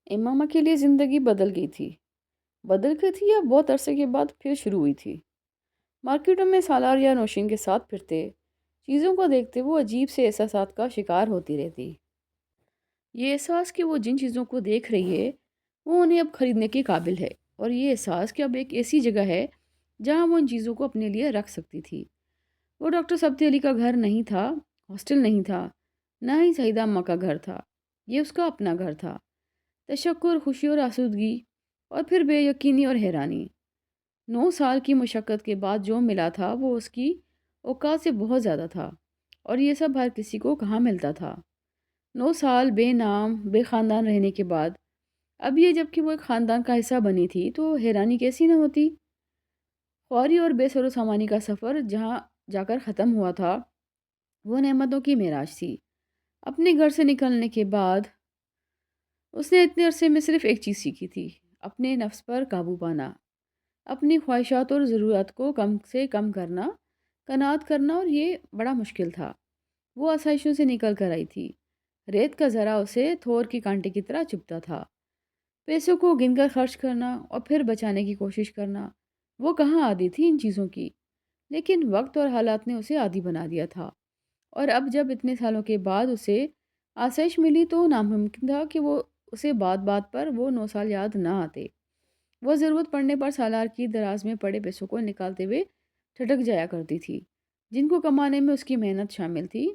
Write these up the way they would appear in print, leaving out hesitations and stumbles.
امامہ کے لیے زندگی بدل گئی تھی یا بہت عرصے کے بعد پھر شروع ہوئی تھی؟ مارکیٹوں میں سالار یا نوشین کے ساتھ پھرتے چیزوں کو دیکھتے وہ عجیب سے احساسات کا شکار ہوتی رہتی۔ یہ احساس کہ وہ جن چیزوں کو دیکھ رہی ہے وہ انہیں اب خریدنے کے قابل ہے، اور یہ احساس کہ اب ایک ایسی جگہ ہے جہاں وہ ان چیزوں کو اپنے لیے رکھ سکتی تھی۔ وہ ڈاکٹر سبتی علی کا گھر نہیں تھا، ہاسٹل نہیں تھا، نہ ہی سعیدہ اماں کا گھر تھا۔ یہ اس کا اپنا گھر تھا۔ تشکر، خوشی اور آسودگی، اور پھر بے یقینی اور حیرانی۔ 9 سال کی مشقت کے بعد جو ملا تھا وہ اس کی اوقات سے بہت زیادہ تھا، اور یہ سب ہر کسی کو کہاں ملتا تھا۔ 9 سال بے نام بے خاندان رہنے کے بعد اب یہ جب کہ وہ ایک خاندان کا حصہ بنی تھی تو حیرانی کیسی نہ ہوتی۔ خواری اور بے سر و سامانی کا سفر جہاں جا کر ختم ہوا تھا وہ نعمتوں کی معراج تھی۔ اپنے گھر سے نکلنے کے بعد اس نے اتنے عرصے میں صرف ایک چیز سیکھی تھی: اپنے نفس پر قابو پانا، اپنی خواہشات اور ضرورت کو کم سے کم کرنا، قناعت کرنا، اور یہ بڑا مشکل تھا۔ وہ آسائشوں سے نکل کر آئی تھی۔ ریت کا ذرا اسے تھور کے کانٹے کی طرح چبھتا تھا۔ پیسوں کو گن کر خرچ کرنا اور پھر بچانے کی کوشش کرنا، وہ کہاں عادی تھی ان چیزوں کی، لیکن وقت اور حالات نے اسے عادی بنا دیا تھا۔ اور اب جب اتنے سالوں کے بعد اسے آسائش ملی تو ناممکن تھا کہ وہ اسے بات بات پر وہ 9 سال یاد نہ آتے۔ وہ ضرورت پڑنے پر سالار کی دراز میں پڑے پیسوں کو نکالتے ہوئے ٹھٹک جایا کرتی تھی، جن کو کمانے میں اس کی محنت شامل تھی،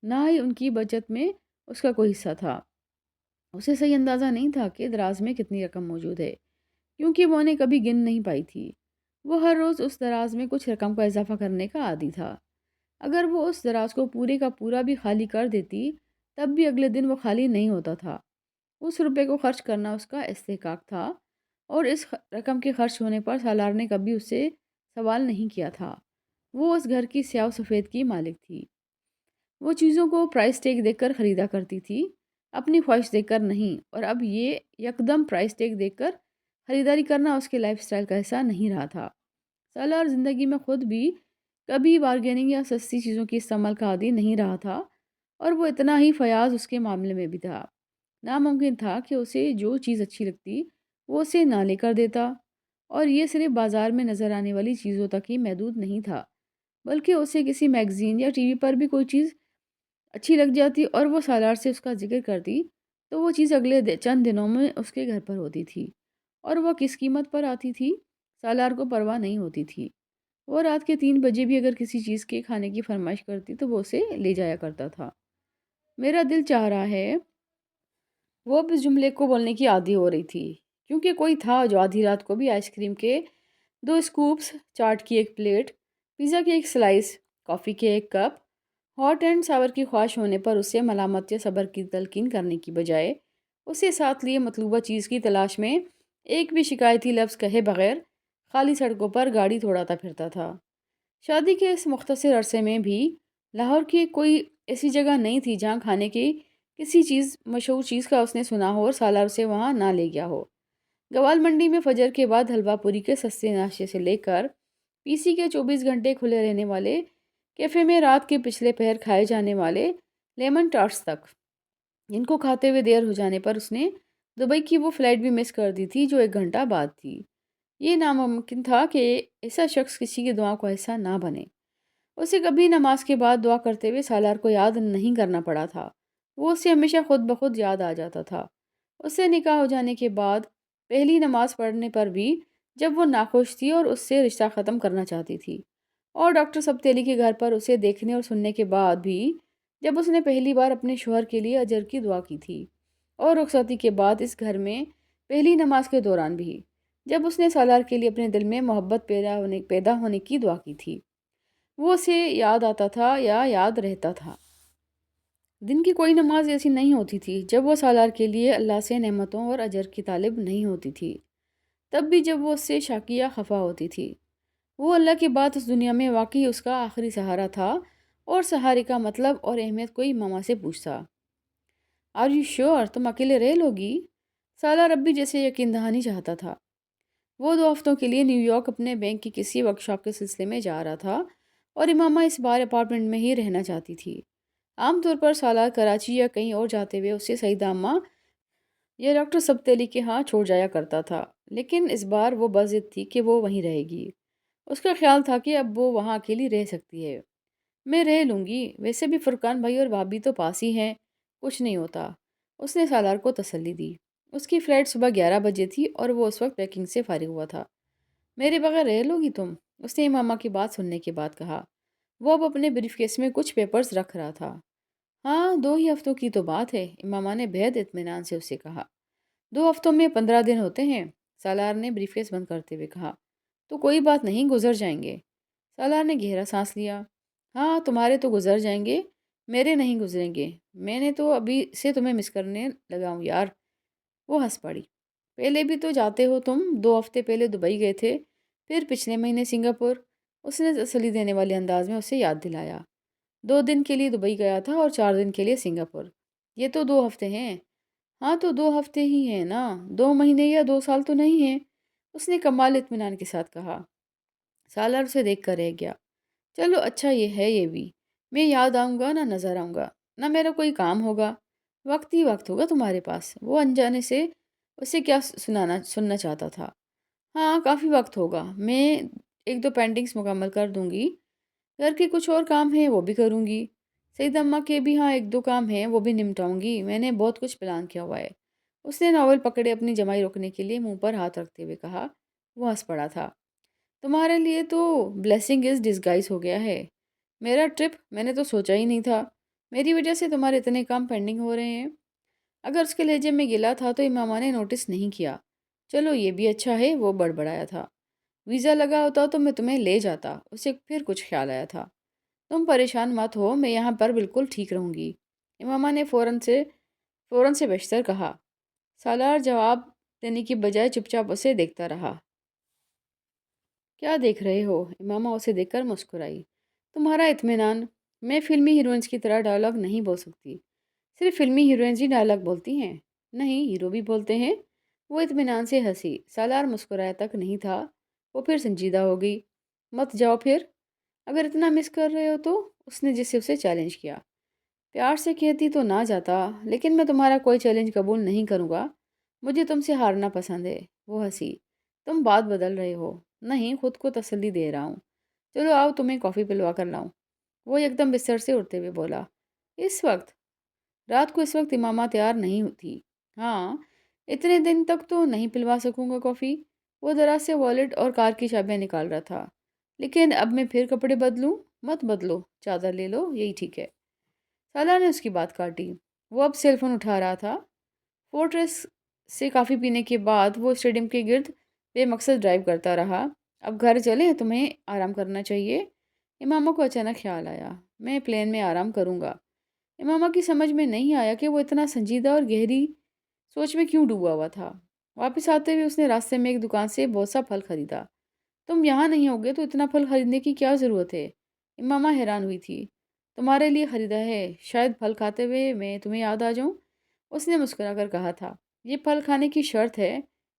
نہ ہی ان کی بچت میں اس کا کوئی حصہ تھا۔ اسے صحیح اندازہ نہیں تھا کہ دراز میں کتنی رقم موجود ہے، کیونکہ وہ انہیں کبھی گن نہیں پائی تھی۔ وہ ہر روز اس دراز میں کچھ رقم کا اضافہ کرنے کا عادی تھا۔ اگر وہ اس دراز کو پورے کا پورا بھی خالی کر دیتی تب بھی اگلے دن وہ خالی نہیں ہوتا تھا۔ اس روپے کو خرچ کرنا اس کا استحقاق تھا، اور اس رقم کے خرچ ہونے پر سالار نے کبھی اس سے سوال نہیں کیا تھا۔ وہ اس گھر کی سیاہ و سفید کی مالک تھی۔ وہ چیزوں کو پرائس ٹیگ دیکھ کر خریدا کرتی تھی، اپنی خواہش دیکھ کر نہیں، اور اب یہ یکدم پرائس ٹیگ دیکھ کر خریداری کرنا اس کے لائف سٹائل کا حصہ نہیں رہا تھا۔ سالار زندگی میں خود بھی کبھی بارگیننگ یا سستی چیزوں کی استعمال کا عادی نہیں رہا تھا، اور وہ اتنا ہی فیاض اس کے معاملے میں بھی تھا۔ ناممکن تھا کہ اسے جو چیز اچھی لگتی وہ اسے نہ لے کر دیتا، اور یہ صرف بازار میں نظر آنے والی چیزوں تک ہی محدود نہیں تھا، بلکہ اسے کسی میگزین یا ٹی وی پر بھی کوئی چیز اچھی لگ جاتی اور وہ سالار سے اس کا ذکر کرتی تو وہ چیز اگلے چند دنوں میں اس کے گھر پر ہوتی تھی، اور وہ کس قیمت پر آتی تھی سالار کو پرواہ نہیں ہوتی تھی۔ وہ رات کے 3 بجے بھی اگر کسی چیز کے کھانے کی فرمائش کرتی تو وہ اسے لے جایا کرتا تھا۔ میرا دل چاہ رہا ہے، وہ اب اس جملے کو بولنے کی عادی ہو رہی تھی، کیونکہ کوئی تھا جو آدھی رات کو بھی آئس کریم کے 2 اسکوپس، چاٹ کی ایک پلیٹ، پیزا کی ایک سلائس، کافی کے ایک کپ، ہاٹ اینڈ ساور کی خواہش ہونے پر اسے ملامت یا صبر کی تلقین کرنے کی بجائے اسے ساتھ لیے مطلوبہ چیز کی تلاش میں ایک بھی شکایتی لفظ کہے بغیر خالی سڑکوں پر گاڑی دوڑاتا پھرتا تھا۔ شادی کے اس مختصر عرصے میں بھی لاہور کی کوئی ایسی جگہ نہیں تھی جہاں کھانے کی کسی مشہور چیز کا اس نے سنا ہو اور سالار اسے وہاں نہ لے گیا ہو۔ گوال منڈی میں فجر کے بعد حلوہ پوری کے سستے ناشتے سے لے کر پی سی کے 24 گھنٹے کھلے رہنے والے کیفے میں رات کے پچھلے پہر کھائے جانے والے لیمن ٹارٹس تک، جن کو کھاتے ہوئے دیر ہو جانے پر اس نے دبئی کی وہ فلائٹ بھی مس کر دی تھی جو 1 گھنٹہ بعد تھی۔ یہ ناممکن تھا کہ ایسا شخص کسی کی دعا کا حصہ نہ بنے۔ اسے کبھی نماز کے بعد دعا کرتے ہوئے سالار کو یاد نہیں کرنا پڑا تھا، وہ اسے ہمیشہ خود بخود یاد آ جاتا تھا۔ اس سے نکاح ہو جانے کے بعد پہلی نماز پڑھنے پر بھی جب وہ ناخوش تھی اور اس سے رشتہ ختم کرنا چاہتی تھی، اور ڈاکٹر سبتی علی کے گھر پر اسے دیکھنے اور سننے کے بعد بھی جب اس نے پہلی بار اپنے شوہر کے لیے اجر کی دعا کی تھی، اور رخصتی کے بعد اس گھر میں پہلی نماز کے دوران بھی جب اس نے سالار کے لیے اپنے دل میں محبت پیدا ہونے کی دعا کی تھی، وہ اسے یاد آتا تھا یا یاد رہتا تھا۔ دن کی کوئی نماز ایسی نہیں ہوتی تھی جب وہ سالار کے لیے اللہ سے نعمتوں اور اجر کی طالب نہیں ہوتی تھی، تب بھی جب وہ اس سے شاکیہ خفا ہوتی تھی۔ وہ اللہ کے بعد اس دنیا میں واقعی اس کا آخری سہارا تھا، اور سہارے کا مطلب اور اہمیت کوئی ماما سے پوچھتا۔ آر یو شیور تم اکیلے رہ لوگی؟ سالار اب بھی جیسے یقین دہانی چاہتا تھا۔ وہ 2 ہفتوں کے لیے نیو یارک اپنے بینک کی کسی ورکشاپ کے سلسلے میں جا رہا تھا، اور امامہ اس بار اپارٹمنٹ میں ہی رہنا چاہتی تھی۔ عام طور پر سالار کراچی یا کہیں اور جاتے ہوئے اسے سعیدہ اماں یہ ڈاکٹر سبتیلی کے ہاں چھوڑ جایا کرتا تھا، لیکن اس بار وہ بضد تھی کہ وہ وہیں رہے گی۔ اس کا خیال تھا کہ اب وہ وہاں اکیلی رہ سکتی ہے۔ میں رہ لوں گی، ویسے بھی فرقان بھائی اور بھابھی تو پاس ہی ہیں، کچھ نہیں ہوتا۔ اس نے سالار کو تسلی دی۔ اس کی فلائٹ صبح 11 بجے تھی اور وہ اس وقت پیکنگ سے فارغ ہوا تھا۔ میرے بغیر رہ لو گی تم؟ اس نے امامہ کی بات سننے کے بعد کہا۔ وہ اب اپنے بریف کیس میں کچھ پیپرز رکھ رہا تھا۔ ہاں، 2 ہی ہفتوں کی تو بات ہے، امامہ نے بےحد اطمینان سے اسے کہا۔ 2 ہفتوں میں 15 دن ہوتے ہیں، سالار نے بریف کیس بند کرتے ہوئے کہا۔ تو کوئی بات نہیں، گزر جائیں گے۔ سالار نے گہرا سانس لیا۔ ہاں، تمہارے تو گزر جائیں گے، میرے نہیں گزریں گے۔ میں نے تو ابھی سے تمہیں مس کرنے لگا ہوں یار۔ وہ ہنس پڑی۔ پہلے بھی تو جاتے ہو تم، 2 ہفتے پہلے دبئی گئے تھے، پھر پچھلے مہینے سنگاپور۔ اس نے تسلی دینے والے انداز میں اسے یاد دلایا۔ 2 دن کے لیے دبئی گیا تھا اور 4 دن کے لیے سنگاپور۔ یہ تو 2 ہفتے ہیں۔ ہاں تو 2 ہفتے ہی ہیں نا، 2 مہینے یا 2 سال تو نہیں ہیں، اس نے کمال اطمینان کے ساتھ کہا۔ سالار اسے دیکھ کر رہ گیا۔ چلو اچھا یہ ہے، یہ بھی میں یاد آؤں گا نہ نظر آؤں گا، نہ میرا کوئی کام ہوگا، وقت ہی وقت ہوگا تمہارے پاس۔ وہ انجانے سے اسے کیا سننا چاہتا تھا۔ ہاں کافی وقت ہوگا، میں 1 2 پینٹنگز مکمل کر دوں گی، گھر کے کچھ اور کام ہیں وہ بھی کروں گی، سعید اماں کے بھی ہاں 1 2 کام ہیں وہ بھی نمٹاؤں گی، میں نے بہت کچھ پلان کیا ہوا ہے۔ اس نے ناول پکڑے اپنی جمائی روکنے کے لیے منہ پر ہاتھ رکھتے ہوئے کہا۔ وہ ہنس پڑا تھا۔ تمہارے لیے تو بلیسنگ از ڈسگائز ہو گیا ہے، میرا ٹرپ میں نے تو سوچا ہی نہیں تھا، میری وجہ سے تمہارے اتنے کام پینڈنگ ہو رہے ہیں۔ اگر اس کے لہجے میں گلا تھا تو امامہ نے نوٹس نہیں کیا۔ چلو یہ بھی اچھا ہے، وہ بڑبڑایا تھا۔ ویزا لگا ہوتا تو میں تمہیں لے جاتا، اسے پھر کچھ خیال آیا تھا۔ تم پریشان مت ہو، میں یہاں پر بالکل ٹھیک رہوں گی، امامہ نے فوراً سے بیشتر کہا۔ سالار جواب دینے کی بجائے چپ چاپ اسے دیکھتا رہا۔ کیا دیکھ رہے ہو؟ امامہ اسے دیکھ کر مسکرائی۔ تمہارا اطمینان، میں فلمی ہیروئنز کی طرح ڈائلاگ نہیں بول سکتی۔ صرف فلمی ہیروئنز ہی ڈائلاگ بولتی ہیں؟ نہیں، ہیرو بھی بولتے ہیں۔ وہ اطمینان سے ہنسی۔ سالار مسکرایا تک نہیں تھا، وہ پھر سنجیدہ ہو گئی۔ مت جاؤ پھر، اگر اتنا مس کر رہے ہو تو، اس نے جس سے اسے چیلنج کیا۔ پیار سے کہتی تو نہ جاتا، لیکن میں تمہارا کوئی چیلنج قبول نہیں کروں گا، مجھے تم سے ہارنا پسند ہے۔ وہ ہنسی۔ تم بات بدل رہے ہو۔ نہیں، خود کو تسلی دے رہا ہوں۔ چلو آؤ تمہیں کافی پلوا کر لاؤں۔ وہ ایک دم بستر سے اٹھتے ہوئے بولا۔ اس وقت؟ رات کو اس وقت امامہ تیار نہیں تھی۔ ہاں، اتنے دن تک تو نہیں پلوا سکوں گا کافی۔ وہ دراز سے والیٹ اور کار کی چابیاں نکال رہا تھا۔ لیکن اب میں پھر کپڑے بدلوں؟ مت بدلو، چادر لے لو، یہی ٹھیک ہے۔ سالار نے اس کی بات کاٹی۔ وہ اب سیل فون اٹھا رہا تھا۔ فورٹریس سے کافی پینے کے بعد وہ اسٹیڈیم کے گرد بے مقصد ڈرائیو کرتا رہا۔ اب گھر چلیں، تمہیں آرام کرنا چاہیے۔ امامہ کو اچانک خیال آیا۔ میں پلین میں آرام کروں گا۔ امامہ کی سمجھ میں نہیں آیا کہ وہ اتنا سنجیدہ اور گہری سوچ میں کیوں ڈوبا ہوا تھا۔ واپس آتے ہوئے اس نے راستے میں ایک دکان سے بہت سا پھل خریدا۔ تم یہاں نہیں ہوگے تو اتنا پھل خریدنے کی کیا ضرورت ہے؟ امامہ حیران ہوئی تھی۔ تمہارے لیے خریدا ہے، شاید پھل کھاتے ہوئے میں تمہیں یاد آ جاؤں، اس نے مسکرا کر کہا تھا۔ یہ پھل کھانے کی شرط ہے؟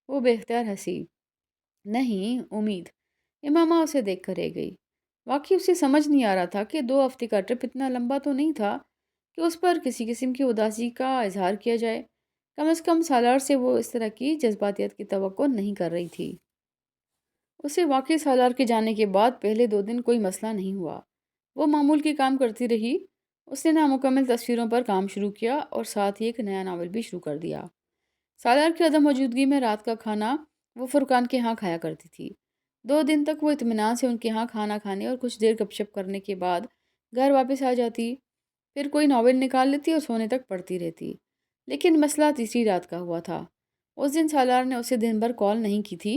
وہ بے اختیار ہنسی۔ نہیں، امید۔ امامہ اسے دیکھ کر رہ گئی۔ واقعی اسے سمجھ نہیں آ رہا تھا کہ 2 ہفتے کا ٹرپ اتنا لمبا تو نہیں تھا کہ اس پر کسی قسم کی اداسی کا اظہار کیا جائے۔ کم از کم سالار سے وہ اس طرح کی جذباتیت کی توقع نہیں کر رہی تھی۔ اسے واقعی سالار کے جانے کے بعد پہلے 2 دن کوئی مسئلہ نہیں ہوا۔ وہ معمول کی کام کرتی رہی۔ اس نے نامکمل تصویروں پر کام شروع کیا اور ساتھ ہی ایک نیا ناول بھی شروع کر دیا۔ سالار کی عدم موجودگی میں رات کا کھانا وہ فرقان کے ہاں کھایا کرتی تھی۔ 2 دن تک وہ اطمینان سے ان کے ہاں کھانا کھانے اور کچھ دیر گپ شپ کرنے کے بعد گھر واپس آ جاتی، پھر کوئی ناول نکال لیتی اور سونے تک پڑھتی رہتی۔ لیکن مسئلہ تیسری رات کا ہوا تھا۔ اس دن سالار نے اسے دن بھر کال نہیں کی تھی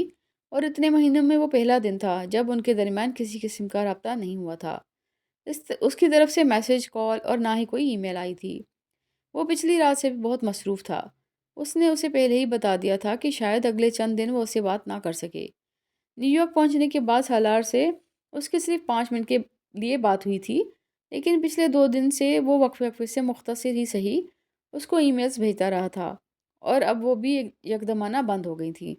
اور اتنے مہینوں میں وہ پہلا دن تھا جب ان کے درمیان کسی قسم کا رابطہ نہیں ہوا تھا۔ اس کی طرف سے میسج، کال اور نہ ہی کوئی ای میل آئی تھی۔ وہ پچھلی رات سے بھی بہت مصروف تھا۔ اس نے اسے پہلے ہی بتا دیا تھا کہ شاید اگلے چند دن وہ اسے بات نہ کر سکے۔ نیو یارک پہنچنے کے بعد سالار سے اس کی صرف 5 منٹ کے لیے بات ہوئی تھی، لیکن پچھلے 2 دن سے وہ وقفے وقفے سے مختصر ہی صحیح اس کو ای میلز بھیجتا رہا تھا، اور اب وہ بھی یکدمانہ بند ہو گئی تھی۔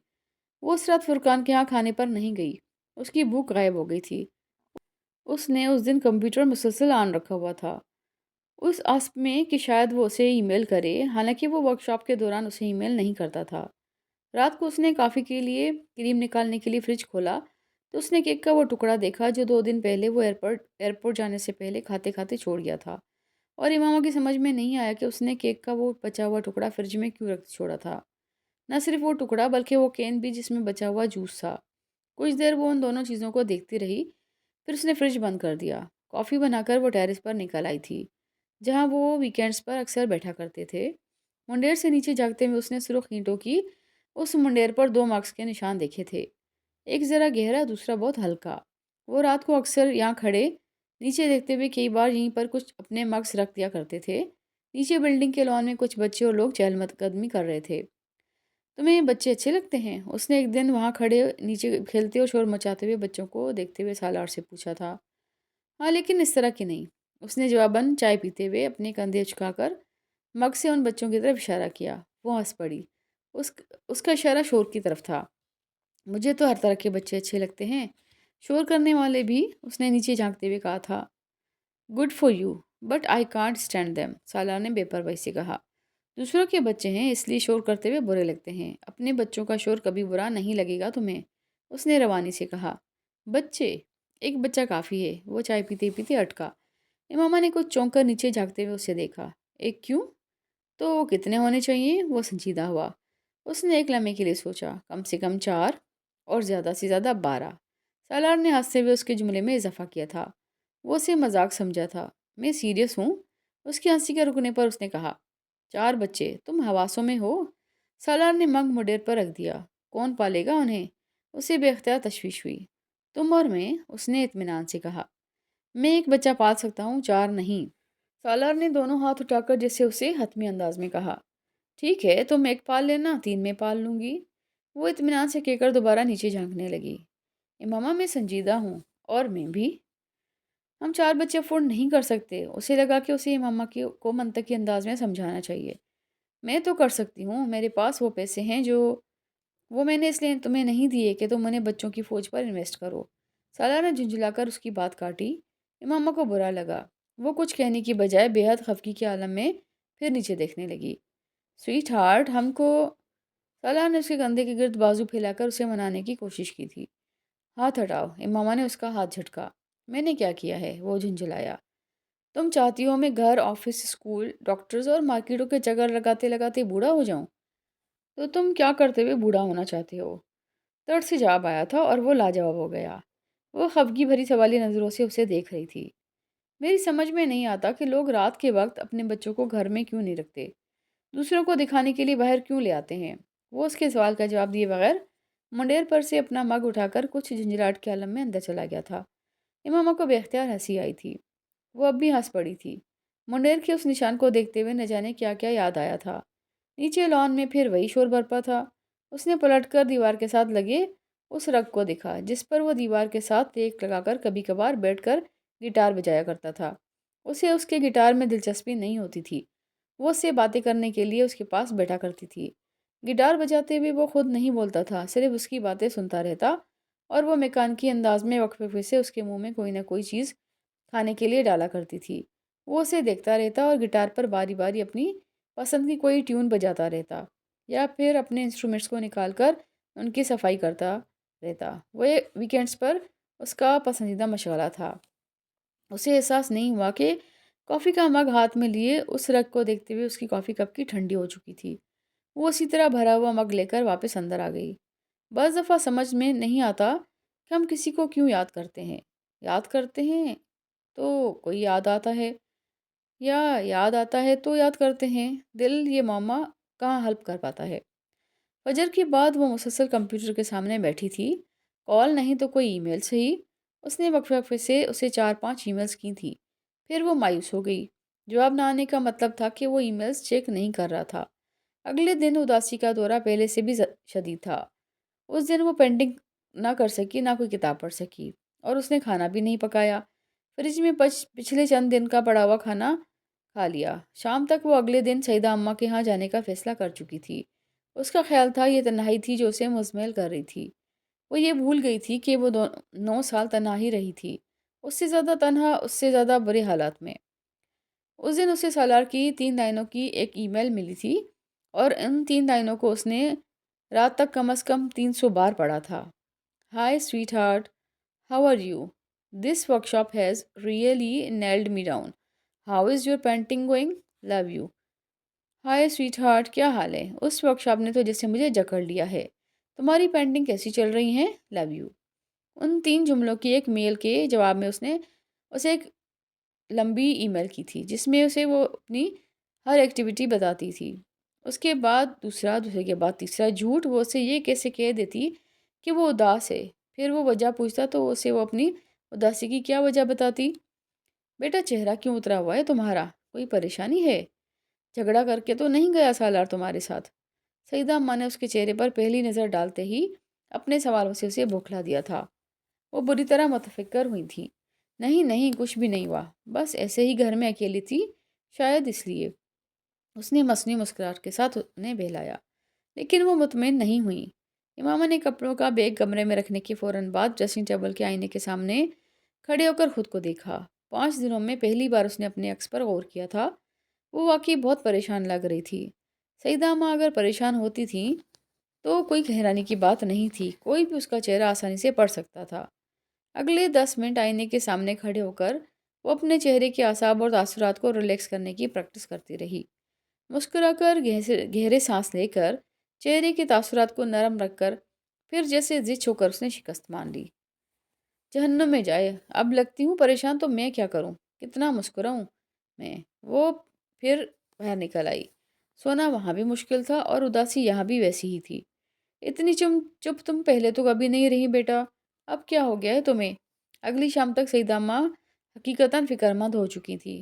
وہ اس رات فرقان کے ہاں کھانے پر نہیں گئی۔ اس کی بھوک غائب ہو گئی تھی۔ اس نے اس دن کمپیوٹر مسلسل آن رکھا ہوا تھا۔ اس آس میں کہ شاید وہ اسے ای میل کرے، حالانکہ وہ ورکشاپ کے دوران اسے ای میل نہیں کرتا تھا۔ رات کو اس نے کافی کے لیے کریم نکالنے کے لیے فریج کھولا تو اس نے کیک کا وہ ٹکڑا دیکھا جو 2 دن پہلے وہ ایئرپورٹ جانے سے پہلے کھاتے کھاتے چھوڑ گیا تھا، اور امامہ کی سمجھ میں نہیں آیا کہ اس نے کیک کا وہ بچا ہوا ٹکڑا فریج میں کیوں رکھ چھوڑا تھا۔ نہ صرف وہ ٹکڑا بلکہ وہ کین بھی جس میں بچا ہوا جوس تھا۔ کچھ دیر وہ ان دونوں چیزوں کو دیکھتی رہی، پھر اس نے فریج بند کر دیا۔ کافی بنا کر وہ ٹیرس پر نکل آئی تھی جہاں وہ ویکینڈز پر اکثر بیٹھا کرتے تھے۔ منڈیر سے نیچے جاگتے ہوئے اس نے سرخ اینٹوں کی اس منڈیر پر 2 مارکس کے نشان دیکھے تھے، ایک ذرا گہرا، دوسرا بہت ہلکا۔ وہ رات کو اکثر یہاں کھڑے نیچے دیکھتے ہوئے کئی بار یہیں پر کچھ اپنے مارکس رکھ دیا کرتے تھے۔ نیچے بلڈنگ کے لان میں کچھ بچے اور لوگ چہل قدمی کر رہے تھے۔ تمہیں یہ بچے اچھے لگتے ہیں؟ اس نے ایک دن وہاں کھڑے نیچے کھیلتے اور شور مچاتے ہوئے بچوں کو دیکھتے ہوئے سالار سے پوچھا تھا۔ ہاں، لیکن اس طرح کی نہیں، اس نے جواباً چائے پیتے ہوئے اپنے کندھے جھکا کر مگ سے ان بچوں کی طرف اشارہ کیا۔ وہ ہنس پڑی۔ اس اس کا اشارہ شور کی طرف تھا۔ مجھے تو ہر طرح کے بچے اچھے لگتے ہیں، شور کرنے والے بھی، اس نے نیچے جھانکتے ہوئے کہا تھا۔ Good for you but I can't stand them, Salar نے بے پرواہی سے کہا۔ دوسروں کے بچے ہیں اس لیے شور کرتے ہوئے برے لگتے ہیں، اپنے بچوں کا شور کبھی برا نہیں لگے گا تمہیں، اس نے روانی سے کہا۔ بچے؟ ایک بچہ کافی ہے، وہ چائے پیتے پیتے اٹکا۔ امامہ نے کچھ چونک کر نیچے جھانکتے ہوئے اسے دیکھا۔ ایک کیوں؟ تو وہ کتنے ہونے چاہیے؟ وہ سنجیدہ ہوا۔ اس نے ایک لمحے کے لیے سوچا۔ کم سے کم 4 اور زیادہ سے زیادہ 12۔ سالار نے ہنستے ہوئے اس کے جملے میں اضافہ کیا تھا۔ وہ اسے مذاق سمجھا تھا۔ میں سیریس ہوں، اس کی ہنسی کے رکنے پر اس نے کہا۔ 4 بچے؟ تم حواسوں میں ہو؟ سالار نے مگ مڈیر پر رکھ دیا۔ کون پالے گا انہیں؟ اسے بے اختیار تشویش ہوئی۔ تم اور میں، اس نے اطمینان سے کہا۔ میں ایک بچہ پال سکتا ہوں، 4 نہیں۔ سالار نے دونوں ہاتھ اٹھا کر جیسے اسے حتمی انداز میں کہا۔ ٹھیک ہے، تم ایک پال لینا، 3 میں پال لوں گی، وہ اطمینان سے کہہ کر دوبارہ نیچے جھانکنے لگی۔ امامہ میں سنجیدہ ہوں، اور میں بھی۔ ہم 4 بچے افورڈ نہیں کر سکتے، اسے لگا کہ اسے امامہ کو منطقی انداز میں سمجھانا چاہیے۔ میں تو کر سکتی ہوں، میرے پاس وہ پیسے ہیں جو وہ میں نے اس لیے تمہیں نہیں دیے کہ تم انہیں بچوں کی فوج پر انویسٹ کرو۔ سالار نے جھنجھلا کر اس کی بات کاٹی۔ امامہ کو برا لگا۔ وہ کچھ کہنے کی بجائے بے حد خفگی کے عالم میں پھر نیچے دیکھنے لگی۔ سویٹ ہارٹ، ہم کو، سالار نے اس کے کندھے کے گرد بازو پھیلا کر اسے منانے کی کوشش کی تھی۔ ہاتھ ہٹاؤ، امامہ نے اس کا ہاتھ جھٹکا۔ میں نے کیا کیا ہے؟ وہ جھنجھلایا۔ تم چاہتی ہو میں گھر، آفس، اسکول، ڈاکٹرز اور مارکیٹوں کے چکر لگاتے لگاتے بوڑھا ہو جاؤں؟ تو تم کیا کرتے ہوئے بوڑھا ہونا چاہتے ہو؟ تڑ سے جواب آیا تھا اور وہ لاجواب ہو گیا۔ وہ خفگی بھری سوالی نظروں سے اسے دیکھ رہی تھی۔ میری سمجھ میں نہیں آتا کہ لوگ رات کے وقت اپنے بچوں کو گھر میں کیوں نہیں رکھتے، دوسروں کو دکھانے کے لیے باہر کیوں لے آتے ہیں۔ وہ اس کے سوال کا جواب دیے بغیر منڈیر پر سے اپنا مگ اٹھا کر کچھ جھنجھلاہٹ کے عالم میں اندر چلا گیا تھا۔ امامہ کو بے اختیار ہنسی آئی تھی۔ وہ اب بھی ہنس پڑی تھی۔ منڈیر کے اس نشان کو دیکھتے ہوئے نہ جانے کیا کیا یاد آیا تھا۔ نیچے لان میں پھر وہی شور برپا تھا۔ اس نے پلٹ کر دیوار کے ساتھ لگے اس رگ کو دیکھا جس پر وہ دیوار کے ساتھ ٹیک لگا کر کبھی کبھار بیٹھ کر گٹار بجایا کرتا تھا۔ اسے اس کے گٹار میں دلچسپی نہیں ہوتی تھی، وہ اس سے باتیں کرنے کے لیے اس کے پاس بیٹھا کرتی تھی۔ گٹار بجاتے ہوئے وہ خود نہیں بولتا تھا، صرف اس کی باتیں سنتا رہتا، اور وہ میکانکی انداز میں وقفے وقفے سے اس کے منہ میں کوئی نہ کوئی چیز کھانے کے لیے ڈالا کرتی تھی۔ وہ اسے دیکھتا رہتا اور گٹار پر باری باری اپنی پسند کی کوئی ٹیون بجاتا رہتا یا پھر اپنے انسٹرومنٹس کو نکال کر ان کی صفائی کرتا رہتا۔ وہ ویکینڈز پر اس کا پسندیدہ مشغلہ تھا۔ اسے احساس نہیں ہوا کہ کافی کا مگ ہاتھ میں لیے اس رگ کو دیکھتے ہوئے اس کی کافی کپ کی ٹھنڈی ہو چکی تھی۔ وہ اسی طرح بھرا ہوا مگ لے کر واپس اندر آ گئی۔ بعض دفعہ سمجھ میں نہیں آتا کہ ہم کسی کو کیوں یاد کرتے ہیں۔ یاد کرتے ہیں تو کوئی یاد آتا ہے، یا یاد آتا ہے تو یاد کرتے ہیں، دل یہ معمہ کہاں حل کر پاتا ہے۔ فجر کے بعد وہ مسلسل کمپیوٹر کے سامنے بیٹھی تھی۔ کال نہیں تو کوئی ای میل صحیح۔ اس نے وقفے وقفے سے اسے 4-5 ای میلز کی تھی، پھر وہ مایوس ہو گئی۔ جواب نہ آنے کا مطلب تھا کہ وہ ای میلز چیک نہیں کر رہا تھا۔ اگلے دن اداسی کا دورہ پہلے سے بھی شدید تھا۔ اس دن وہ پینٹنگ نہ کر سکی، نہ کوئی کتاب پڑھ سکی، اور اس نے کھانا بھی نہیں پکایا۔ فریج میں پچھلے چند دن کا پڑا ہوا کھانا کھا لیا۔ شام تک وہ اگلے دن سیدہ اماں کے ہاں جانے کا فیصلہ کر چکی تھی۔ اس کا خیال تھا یہ تنہائی تھی جو اسے مزمحل کر رہی تھی۔ وہ یہ بھول گئی تھی کہ وہ 9 سال تنہا ہی رہی تھی، اس سے زیادہ تنہا، اس سے زیادہ برے حالات میں۔ اس دن اسے سالار کی 3 لائنوں کی ایک ای میل ملی تھی اور ان 3 لائنوں کو اس نے رات تک کم از کم 300 بار پڑھا تھا۔ Hi sweetheart, how are you? This workshop has really nailed me down. How is your painting going? Love you. Hi sweetheart, کیا حال ہے؟ اس ورکشاپ نے تو جیسے مجھے جکڑ لیا ہے۔ تمہاری پینٹنگ کیسی چل رہی ہیں؟ Love you. ان 3 جملوں کی ایک میل کے جواب میں اس نے اسے ایک لمبی ای میل کی تھی جس میں اسے وہ اپنی ہر ایکٹیویٹی بتاتی تھی۔ اس کے بعد دوسرا، دوسرے کے بعد تیسرا جھوٹ وہ اسے یہ کیسے کہہ دیتی کہ وہ اداس ہے۔ پھر وہ وجہ پوچھتا تو اسے وہ اپنی اداسی کی کیا وجہ بتاتی؟ بیٹا چہرہ کیوں اترا ہوا ہے تمہارا؟ کوئی پریشانی ہے؟ جھگڑا کر کے تو نہیں گیا سالار تمہارے ساتھ؟ سیدہ اماں نے اس کے چہرے پر پہلی نظر ڈالتے ہی اپنے سوالوں سے اسے بوکھلا دیا تھا۔ وہ بری طرح متفکر ہوئی تھی۔ نہیں نہیں، کچھ بھی نہیں ہوا، بس ایسے ہی گھر میں اکیلی تھی، شاید اس لیے۔ اس نے مصنوعی مسکراہٹ کے ساتھ انہیں بہلایا، لیکن وہ مطمئن نہیں ہوئی۔ امامہ نے کپڑوں کا بیگ کمرے میں رکھنے کے فوراً بعد ڈریسنگ ٹیبل کے آئینے کے سامنے کھڑے ہو کر خود کو دیکھا۔ 5 دنوں میں پہلی بار اس نے اپنے عکس پر غور کیا تھا۔ وہ واقعی بہت پریشان لگ رہی تھی۔ سیدہ اماں اگر پریشان ہوتی تھیں تو کوئی حیرانی کی بات نہیں تھی، کوئی بھی اس کا چہرہ آسانی سے پڑھ سکتا تھا۔ اگلے 10 منٹ آئینے کے سامنے کھڑے ہو کر وہ اپنے چہرے کے اعصاب اور تاثرات کو ریلیکس کرنے کی پریکٹس کرتی رہی۔ مسکرا کر، گہرے سانس لے کر، چہرے کے تاثرات کو نرم رکھ کر، پھر جیسے ضد ہو کر اس نے شکست مان لی۔ جہنم میں جائے، اب لگتی ہوں پریشان تو میں کیا کروں، کتنا مسکراؤں میں؟ وہ پھر باہر نکل آئی۔ سونا وہاں بھی مشکل تھا اور اداسی یہاں بھی ویسی ہی تھی۔ اتنی چپ تم پہلے تو کبھی نہیں رہی بیٹا، اب کیا ہو گیا ہے تمہیں؟ اگلی شام تک سیدہ ماں حقیقتاً فکر مند ہو چکی تھی۔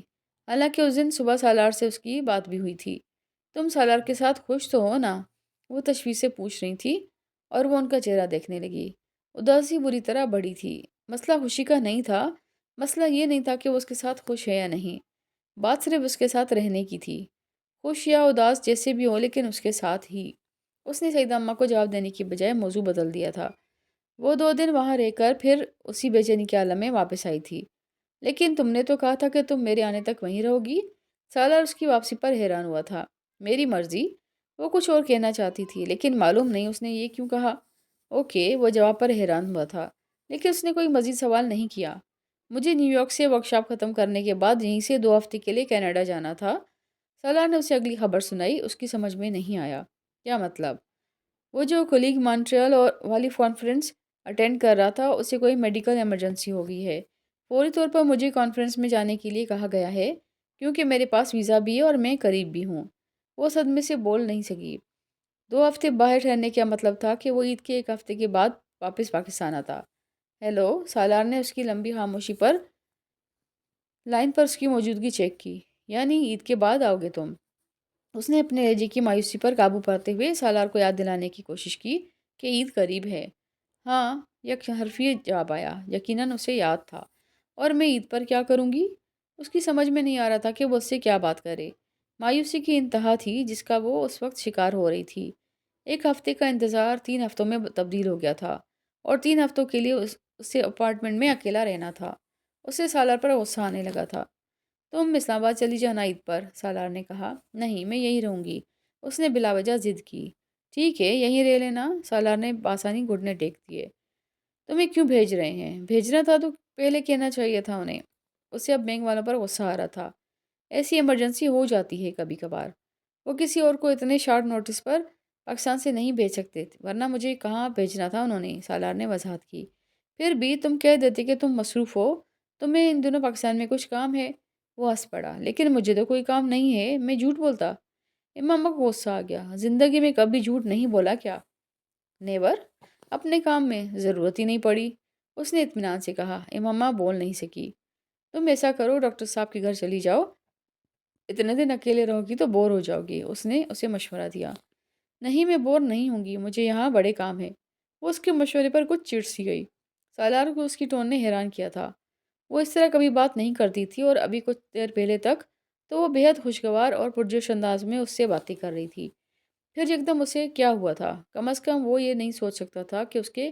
حالانکہ اس دن صبح سالار سے اس کی بات بھی ہوئی تھی۔ تم سالار کے ساتھ خوش تو ہو نا؟ وہ تشویش سے پوچھ رہی تھی اور وہ ان کا چہرہ دیکھنے لگی۔ اداسی بری طرح بڑی تھی۔ مسئلہ خوشی کا نہیں تھا، مسئلہ یہ نہیں تھا کہ وہ اس کے ساتھ خوش ہے یا نہیں، بات صرف اس کے ساتھ رہنے کی تھی۔ خوش یا اداس جیسے بھی ہو، لیکن اس کے ساتھ ہی۔ اس نے سیدہ اماں کو جواب دینے کی بجائے موضوع بدل دیا تھا۔ وہ 2 دن وہاں رہ کر پھر اسی بے چینی کے عالم میں واپس آئی تھی۔ لیکن تم نے تو کہا تھا کہ تم میرے آنے تک وہیں رہو گی۔ سالار اس کی واپسی پر حیران ہوا تھا۔ میری مرضی، وہ کچھ اور کہنا چاہتی تھی لیکن معلوم نہیں اس نے یہ کیوں کہا۔ اوکے، وہ جواب پر حیران ہوا تھا لیکن اس نے کوئی مزید سوال نہیں کیا۔ مجھے نیو یارک سے ورکشاپ ختم کرنے کے بعد یہیں سے 2 ہفتے کے لیے کینیڈا جانا تھا۔ سالار نے اسے اگلی خبر سنائی۔ اس کی سمجھ میں نہیں آیا۔ کیا مطلب؟ وہ جو کولیگ مونٹریال اور والی کانفرنس اٹینڈ کر رہا تھا، اسے کوئی میڈیکل ایمرجنسی ہو گئی ہے۔ فوری طور پر مجھے کانفرنس میں جانے کے لیے کہا گیا ہے کیونکہ میرے پاس ویزا بھی ہے اور میں قریب بھی ہوں۔ وہ صدمے سے بول نہیں سکی۔ 2 ہفتے باہر ٹھہرنے کا مطلب تھا کہ وہ عید کے 1 ہفتے کے بعد واپس پاکستان آتا۔ ہیلو، سالار نے اس کی لمبی خاموشی پر لائن پر اس کی موجودگی چیک کی۔ یعنی عید کے بعد آؤ گے تم؟ اس نے اپنے لہجے کی مایوسی پر قابو پاتے ہوئے سالار کو یاد دلانے کی کوشش کی کہ عید قریب ہے۔ ہاں، یک حرفی جواب آیا۔ یقیناً اسے یاد تھا۔ اور میں عید پر کیا کروں گی؟ اس کی سمجھ میں نہیں آ رہا تھا کہ وہ اس سے کیا بات کرے۔ مایوسی کی انتہا تھی جس کا وہ اس وقت شکار ہو رہی تھی۔ 1 ہفتے کا انتظار 3 ہفتوں میں تبدیل ہو گیا تھا اور 3 ہفتوں کے لیے اسے اپارٹمنٹ میں اکیلا رہنا تھا۔ اسے سالار پر غصہ آنے لگا تھا۔ تم اسلام آباد چلی جانا عید پر، سالار نے کہا۔ نہیں، میں یہیں رہوں گی، اس نے بلا وجہ ضد کی۔ ٹھیک ہے، یہیں رہ لینا، سالار نے بآسانی گھٹنے ٹیک دیے۔ تمہیں کیوں بھیج رہے ہیں؟ بھیجنا تھا تو پہلے کہنا چاہیے تھا انہیں۔ اسے اب بینک والوں پر غصہ آ رہا تھا۔ ایسی ایمرجنسی ہو جاتی ہے کبھی کبھار، وہ کسی اور کو اتنے شارٹ نوٹس پر پاکستان سے نہیں بھیج سکتے، ورنہ مجھے کہاں بھیجنا تھا انہوں نے، سالار نے وضاحت کی۔ پھر بھی تم کہہ دیتے کہ تم مصروف ہو، تمہیں ان دنوں پاکستان میں کچھ کام ہے۔ وہ ہنس پڑا۔ لیکن مجھے تو کوئی کام نہیں ہے، میں جھوٹ بولتا؟ امامہ کو غصہ آ گیا۔ زندگی میں کبھی جھوٹ نہیں بولا کیا؟ نیور، اپنے کام میں ضرورت ہی نہیں پڑی، اس نے اطمینان سے کہا۔ امامہ بول نہیں سکی۔ تم ایسا کرو، ڈاکٹر صاحب کے گھر چلی جاؤ، اتنے دن اکیلے رہو گی تو بور ہو جاؤ گی، اس نے اسے مشورہ دیا۔ نہیں، میں بور نہیں ہوں گی، مجھے یہاں بڑے کام ہیں۔ وہ اس کے مشورے پر کچھ چڑ سی گئی۔ سالار کو اس کی ٹون نے حیران کیا تھا۔ وہ اس طرح کبھی بات نہیں کرتی تھی اور ابھی کچھ دیر پہلے تک تو وہ بہت خوشگوار اور پرجوش انداز میں اس سے باتیں کر رہی تھی۔ پھر یکدم اسے کیا ہوا تھا؟ کم از کم وہ یہ نہیں سوچ سکتا تھا کہ اس کے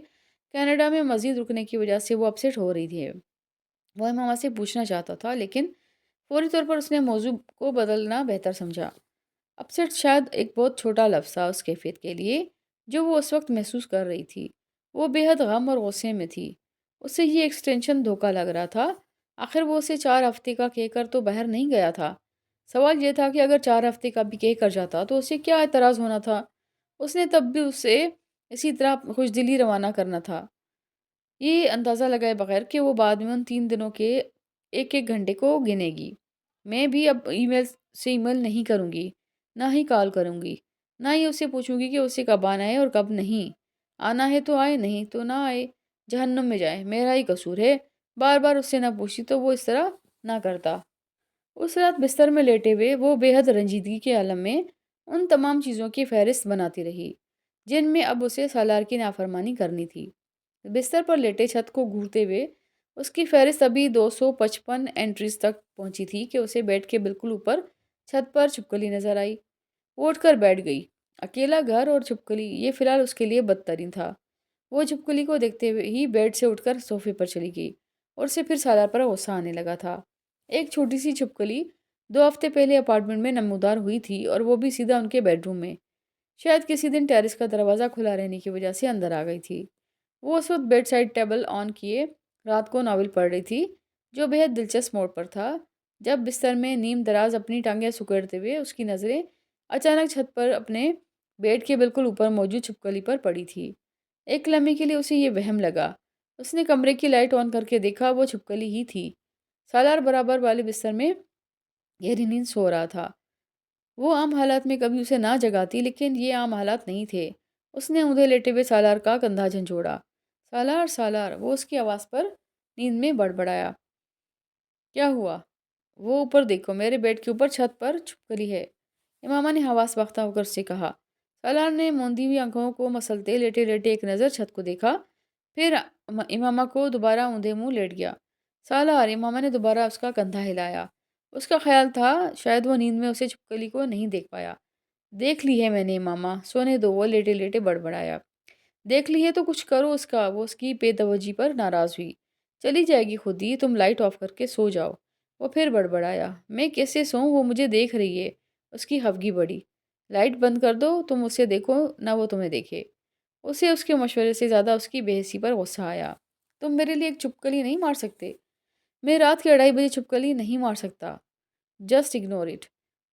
کینیڈا میں مزید رکنے کی وجہ سے وہ اپسیٹ ہو رہی تھی۔ وہ امامہ سے پوچھنا چاہتا تھا لیکن فوری طور پر اس نے موضوع کو بدلنا بہتر سمجھا۔ اپسیٹ شاید ایک بہت چھوٹا لفظ تھا اس کیفیت کے لیے جو وہ اس وقت محسوس کر رہی تھی۔ وہ بے حد غم اور غصے میں تھی۔ اسے یہ ایکسٹینشن دھوکا لگ رہا تھا۔ آخر وہ اسے 4 ہفتے کا کہہ کر تو باہر نہیں گیا تھا۔ سوال یہ تھا کہ اگر 4 ہفتے کا بھی کہہ کر جاتا تو اسے کیا اعتراض ہونا تھا؟ اس نے تب بھی اسے اسی طرح خوش دلی روانہ کرنا تھا، یہ اندازہ لگائے بغیر کہ وہ بعد میں ان 3 دنوں کے ایک ایک گھنٹے کو گنے گی۔ میں بھی اب ای میل سے ای میل نہیں کروں گی، نہ ہی کال کروں گی، نہ ہی اسے پوچھوں گی کہ اسے کب آنا ہے اور کب نہیں۔ آنا ہے تو آئے، نہیں تو نہ آئے، جہنم میں جائے، میرا ہی قصور ہے۔ بار بار اس سے نہ پوچھتی تو وہ اس طرح نہ کرتا۔ اس رات بستر میں لیٹے ہوئے وہ بے حد رنجیدگی کے عالم میں ان تمام چیزوں کی فہرست بناتی رہی جن میں اب اسے سالار کی نافرمانی کرنی تھی۔ بستر پر لیٹے چھت کو گھورتے ہوئے اس کی فہرست ابھی 255 انٹریز تک پہنچی تھی کہ اسے بیڈ کے بالکل اوپر چھت پر چھپکلی نظر آئی۔ وہ اٹھ کر بیٹھ گئی۔ اکیلا گھر اور چھپکلی، یہ فی الحال اس کے لیے بدترین تھا۔ وہ چھپکلی کو دیکھتے ہوئے ہی بیڈ سے اٹھ کر صوفے پر چلی گئی اور اسے پھر سالار پر غصہ آنے لگا تھا۔ ایک چھوٹی سی چھپکلی 2 ہفتے پہلے اپارٹمنٹ میں نمودار ہوئی تھی اور وہ بھی سیدھا ان کے بیڈ روم میں۔ شاید کسی دن ٹیرس کا دروازہ کھلا رہنے کی وجہ سے اندر آ گئی تھی۔ وہ اس وقت بیڈ سائڈ ٹیبل آن کیے رات کو ناول پڑھ رہی تھی جو بے حد دلچسپ موڑ پر تھا جب بستر میں نیم دراز اپنی ٹانگیں سکیڑتے ہوئے اس کی نظریں اچانک چھت پر اپنے بیڈ کے بالکل اوپر موجود چھپکلی پر پڑی تھی۔ ایک لمحے کے لیے اسے یہ وہم لگا۔ اس نے کمرے کی لائٹ آن کر کے دیکھا، وہ چھپکلی ہی تھی۔ سالار برابر والے بستر میں گہری نیند سو رہا تھا۔ وہ عام حالات میں کبھی اسے نہ جگاتی لیکن یہ عام حالات نہیں تھے۔ اس نے اونھے لیٹے ہوئے سالار کا کندھا جھنجھوڑا۔ سالار سالار، وہ اس کی آواز پر نیند میں بڑبڑایا۔ کیا ہوا؟ وہ اوپر دیکھو، میرے بیڈ کے اوپر چھت پر چھپکلی ہے، امامہ نے حواس باختہ ہو کر اس سے کہا۔ سالار نے موندی ہوئی آنکھوں کو مسلتے لیٹے لیٹے ایک نظر چھت کو دیکھا، پھر امامہ کو دوبارہ اوندھے منہ لیٹ گیا۔ سالار، امامہ نے دوبارہ اس کا کندھا ہلایا۔ اس کا خیال تھا شاید وہ نیند میں اسے چھپکلی کو نہیں دیکھ پایا۔ دیکھ لی ہے میں نے امامہ، سونے دو، وہ لیٹے لیٹے بڑبڑایا۔ دیکھ لی ہے تو کچھ کرو اس کا، وہ اس کی بے توجہی پر ناراض ہوئی۔ چلی جائے گی خود ہی، تم لائٹ آف کر کے سو جاؤ۔ وہ پھر بڑبڑایا۔ میں کیسے سوؤں، وہ مجھے دیکھ رہی ہے، اس کی خفگی بڑھی۔ لائٹ بند کر دو، تم اسے دیکھو نہ وہ تمہیں دیکھے۔ اسے اس کے مشورے سے زیادہ اس کی بے حسی پر غصہ آیا۔ تم میرے لیے ایک چھپکلی نہیں مار سکتے؟ میں رات کے 2:30 بجے چھپکلی نہیں مار سکتا۔ Just ignore it.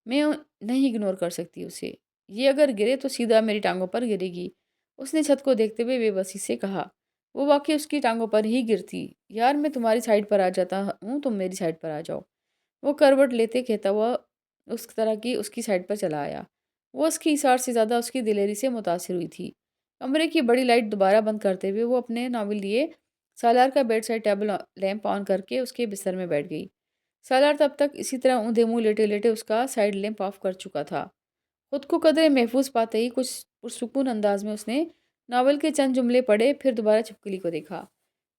میں نہیں اگنور کر سکتی اسے۔ یہ اگر گرے تو سیدھا میری ٹانگوں پر گرے گی، اس نے چھت کو دیکھتے ہوئے بے بسی سے کہا۔ وہ واقعی اس کی ٹانگوں پر ہی گرتی۔ یار میں تمہاری سائڈ پر آ جاتا ہوں، تم میری سائڈ پر آ جاؤ۔ وہ کروٹ لیتے کہتا ہوا اس کی سائڈ پر چلا آیا۔ وہ اس کی اصرار سے زیادہ اس کی دلیری سے متاثر ہوئی تھی۔ کمرے کی بڑی لائٹ دوبارہ بند کرتے ہوئے وہ اپنے ناول لیے سالار کا بیڈ سائڈ ٹیبل لیمپ آن کر کے اس کے بستر میں بیٹھ گئی۔ سالار تب تک اسی طرح اونھے منہ لیٹے لیٹے اس کا سائڈ لیمپ آف کر چکا تھا۔ خود کو قدرے محفوظ پاتے ہی کچھ پرسکون انداز میں اس نے ناول کے چند جملے پڑھے، پھر دوبارہ چھپکلی کو دیکھا۔